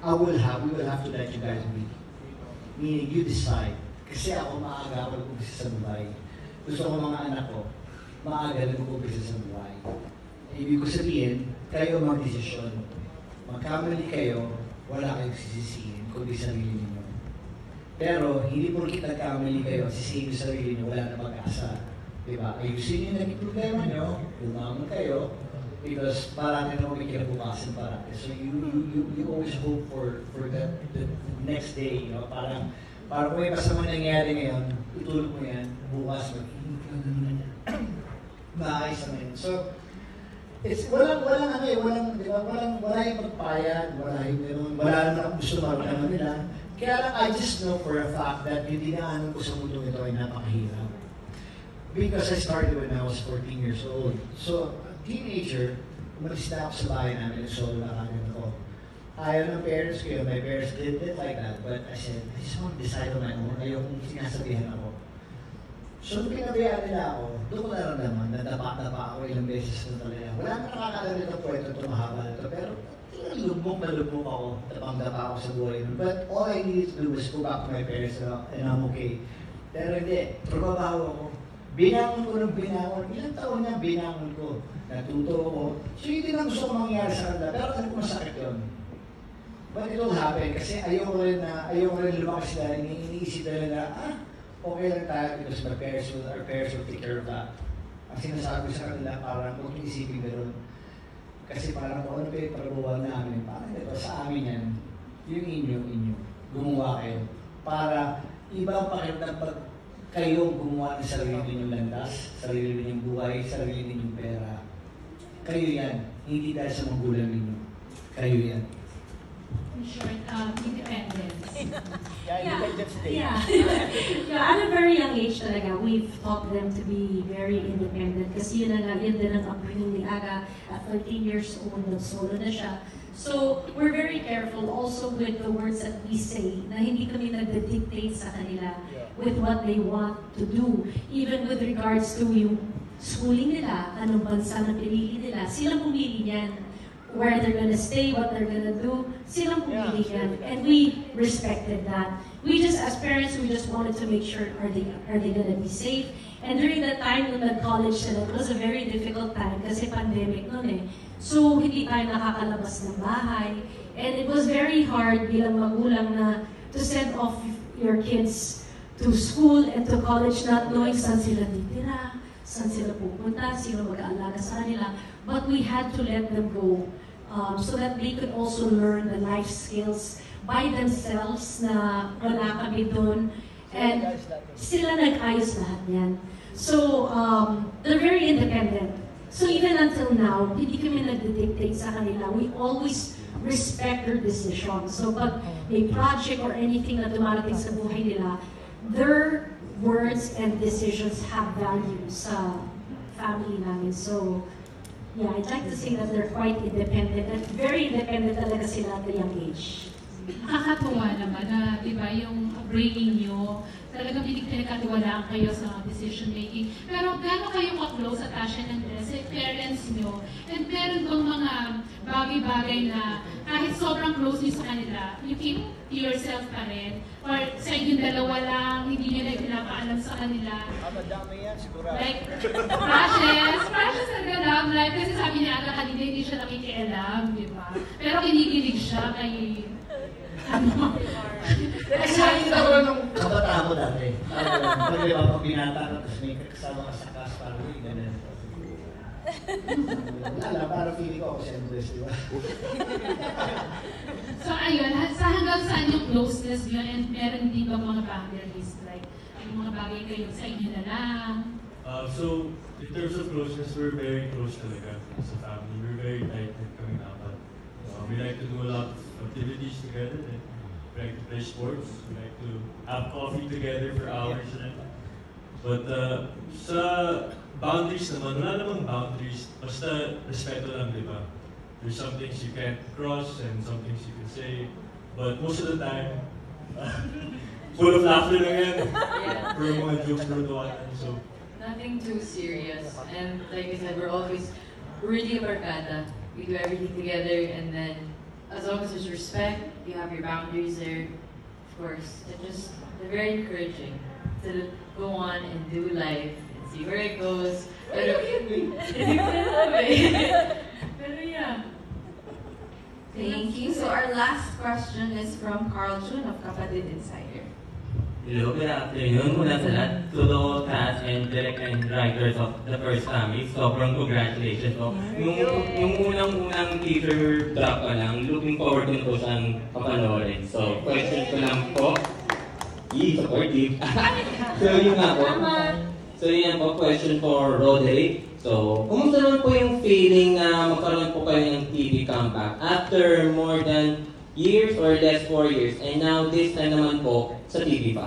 we will have to let you guys meet. Meaning, you decide. Kasi ako maaga ako nag-umpisa sa Dubai. Gusto ko mga anak ko, maaga nag-umpisa sa Dubai. Ibig ko sabihin, kayo mag-desisyon. Magkamali kayo, wala kayong sisisihin, kundi sarili niyo. Pero, hindi porkit nagkamali kayo, sisihin yung sarili niyo, wala na pag-asa. Diba? Ayusin yung naging problema niyo, lumamon kayo, because parang naman may kinabukasan parang. So you always hope for the next day, you know? Parang kung may masama nangyari ngayon, itulog mo yan, bukas maayos na yun. So, it's walang di ba? Wala yung pagpayag, wala naman akong gusto maramdaman nila. Kaya lang, I just know for a fact that yung dinaanan ko sa mundo ito ay napakahirap. Because I started when I was 14 years old. So, teenager, umalis na ako sa bahay namin, solo na kagad ako. Ayaw ng parents ko yun, my parents did it like that, but I said, I just want to decide on my own, ayokong sinasabihan ako. So, nung pinabayaan nila ako, doon ko naramdaman, nadapa ako ilang beses na talaga. Wala na nakakalam nito kwento ito, mahaba na ito, pero lubog ako, tapang-dapa ako sa buhay. But all I needed to do was go back to my parents and I'm okay. Pero hindi, trabaho ako. Binangon ko ng binangon. Ilang taon na binangon ko. Natuto ko. So hindi na gusto ko mangyari sa kanila. Pero alam ko masakit yun. But it will happen kasi ayoko rin lumakas sila. Iniisip nila na, okay lang tayo because our parents will take care of that. Ang sinasabi sa kanila parang huwag yung isipin gano'n. Kasi parang kung ano pa yung pagbuwag namin, parang ito sa amin yan, yung inyo. Gumawa kayo. Para ibang pakiramdam pag kayong gumawa ng sarili ninyong landas, sarili ninyong buhay, sarili ninyong pera. Kayo yan. Hindi dahil sa magulang ninyo. Kayo yan. In short, independence. Independence Day. Yeah. At a very young age talaga, we've taught them to be very independent. Kasi yun din ang upbringing ni Aga. At 13 years old, solo na siya. So, we're very careful also with the words that we say, na hindi kami nagdidictate sa kanila with what they want to do. Even with regards to yung schooling nila, anong bansa na pinili nila, silang pumili yan. Where they're gonna stay, what they're gonna do, silang pumili yan. And we respected that. We just, as parents, we just wanted to make sure, are they gonna be safe? And during that time, when nag-college sila, it was a very difficult time kasi pandemic noon eh. So, hindi tayo nakakalabas ng bahay. And it was very hard bilang magulang na to send off your kids to school and to college not knowing saan sila titira, saan sila pupunta, sino mag-aalaga sa kanila. But we had to let them go so that they could also learn the life skills by themselves na wala kami doon. And sila nag-ayos lahat yan. So, they're very independent. So even until now, hindi kami nagdidictate sa kanila. We always respect their decisions. So pag may project or anything na dumarating sa buhay nila, their words and decisions have value sa family namin. So, yeah, I'd like to say that they're quite independent and very independent talaga sila at a young age. Nakakatuwa naman na, di ba, yung upbringing nyo, talagang pinagkatiwalaan kayo sa decision making. Pero gano'n kayo ka-close sa Tasha Andres, sa parents nyo, and meron bang mga bagay-bagay na kahit sobrang close nyo sa kanila, you keep to yourself pa rin? Or sa inyong dalawa lang, hindi nyo na pinapaalam sa kanila? Madami yan, siguro. Like, Precious talaga love life. Kasi sabi niya ata kanina, hindi siya nakikialam, di ba? Pero kinikilig siya kay... Kasi nakikita ko lang nung kabataan ko dati. Pag di ba, pag binata ka, tapos may kasama ka sa cast, parang yung ganun. Wala, parang feeling ko ako si Andres, di ba? So ayun, sa hanggang saan yung closeness yun, and meron din bang mga boundaries, like yung mga bagay kayo sa inyo na lang? So, in terms of closeness, we're very close talaga as a family. We're very tight coming up. We like to do a lot of activities together. We like to play sports. We like to have coffee together for hours. But sa boundaries naman, wala namang boundaries. Basta respeto lang, di ba? There's some things you can't cross and some things you can say. But most of the time, full of laughter lang yan. For mga jokes, for tawanan. So, Nothing too serious. And like I said, we're always really barkada. We do everything together, and then as long as there's respect, you have your boundaries there, of course. They're very encouraging to go on and do life and see where it goes. Pero yeah. Thank you. So our last question is from Carl Jun of Kapatid Insider. Hello, good afternoon. Muna sa lahat, to the cast and direct and writers of The First Family, sobrang congratulations po. Yung unang teaser drop pa lang, looking forward din po siyang papanoorin. So, question ko lang po, supportive. So, yun nga po. So, yun po, question for Roderick. So, kumusta naman po yung feeling na magkaroon po kayo ng TV comeback after more than years or less 4 years, and now this time naman po sa TV5?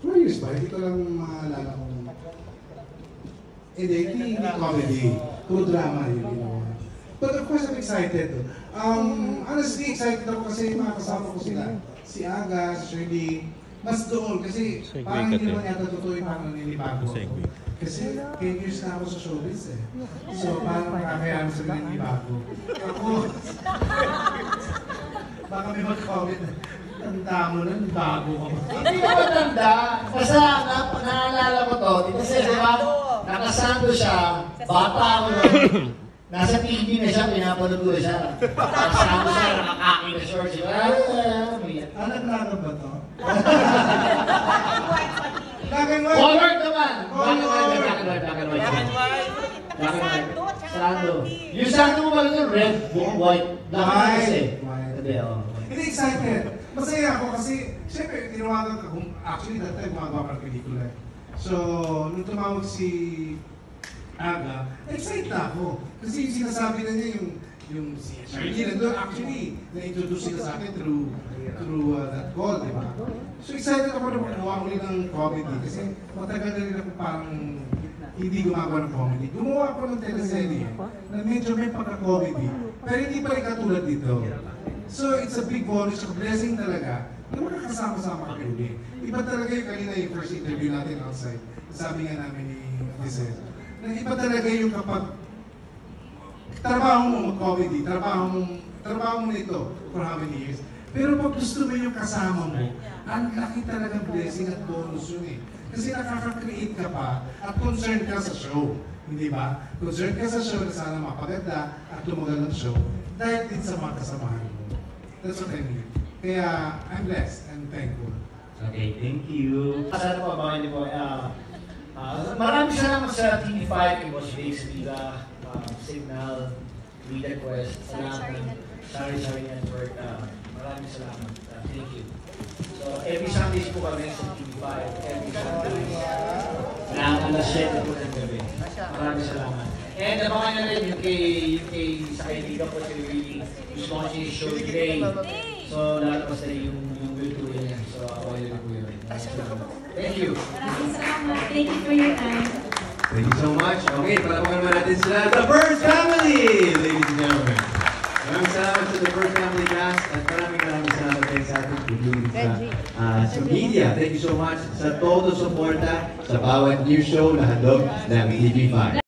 4 years ba? Hindi ko lang maalala kung... Hindi comedy. Puro drama yun. But of course, I'm excited. Honestly, excited ako kasi makakasama ko sila. Si Aga, si Shirley. Mas doon kasi parang hindi naman yata totoo yung parang naninibago ako. Kasi 10 years na ako sa showbiz eh. So parang nakakayaan sa naninibago. Ako, baka may mag-comment na, tanda mo na, bago ka ba? Hindi ko matanda. Basta naalala ko to. Kasi diba, nakasando siya, bata ako nun. Nasa TV na siya, pinapanood ko siya. Nakasando siya, nakakaki na shorts. Naglagan ba to? Black and white! Colored naman! Black and white. Sando. Yung sando mo ba rin red, buong white? Black and white kasi. Hindi, excited. Masaya ako kasi, siyempre, tinawagan ka kung, actually, that time, gumagawa ka ng pelikula. So, nung tumawag si Aga, excited na ako. Kasi yung sinasabi na niya, yung si Shirley nandun, actually, na-introduce sila sa akin through that call, di ba? So, excited ako na magawa ulit ng comedy kasi matagal na rin ako parang hindi gumagawa ng comedy. Gumawa ako ng teleserye na medyo may pagka-comedy, pero hindi pa rin katulad dito. So, it's a big bonus, a blessing talaga na makakasama-sama kami ulit. Iba talaga yung kanina yung first interview natin outside. Sabi nga namin ni Giselle, na iba talaga yung kapag trabaho mo mag-comedy, trabaho mo nito for how many years. Pero pag gusto mo yung kasama mo, ang laki talagang blessing at bonus yun eh. Kasi nakaka-create ka pa at concerned ka sa show. Hindi ba? Concerned ka sa show na sana mapaganda at tumagal ng show dahil din sa mga kasamahan mo. That's what I mean. Kaya I'm blessed and thankful. Okay, thank you. Sana po ba, hindi po, maraming salamat sa TV5, kay Boss Biggs, Liga, Signal, Media Quest, sa lahat ng Sari-Sari Network. Maraming salamat. Thank you. So, every Sundays po kami sa TV5. Every Sundays. Na alas 7 po ng gabi. Maraming salamat. And abangan na rin yung kay sa kaibigan po si Willie, who's launching his show today. So, lalabas na yung virtual niya. So, available na po yun. Thank you. Maraming salamat. Thank you for your time. Thank you so much. Okay, palapakan naman natin sila, The First Family, ladies and gentlemen. Maraming salamat sa The First Family cast at maraming salamat din sa ating paglulit sa media. Thank you so much sa todo suporta sa bawat new show na handog ng TV5.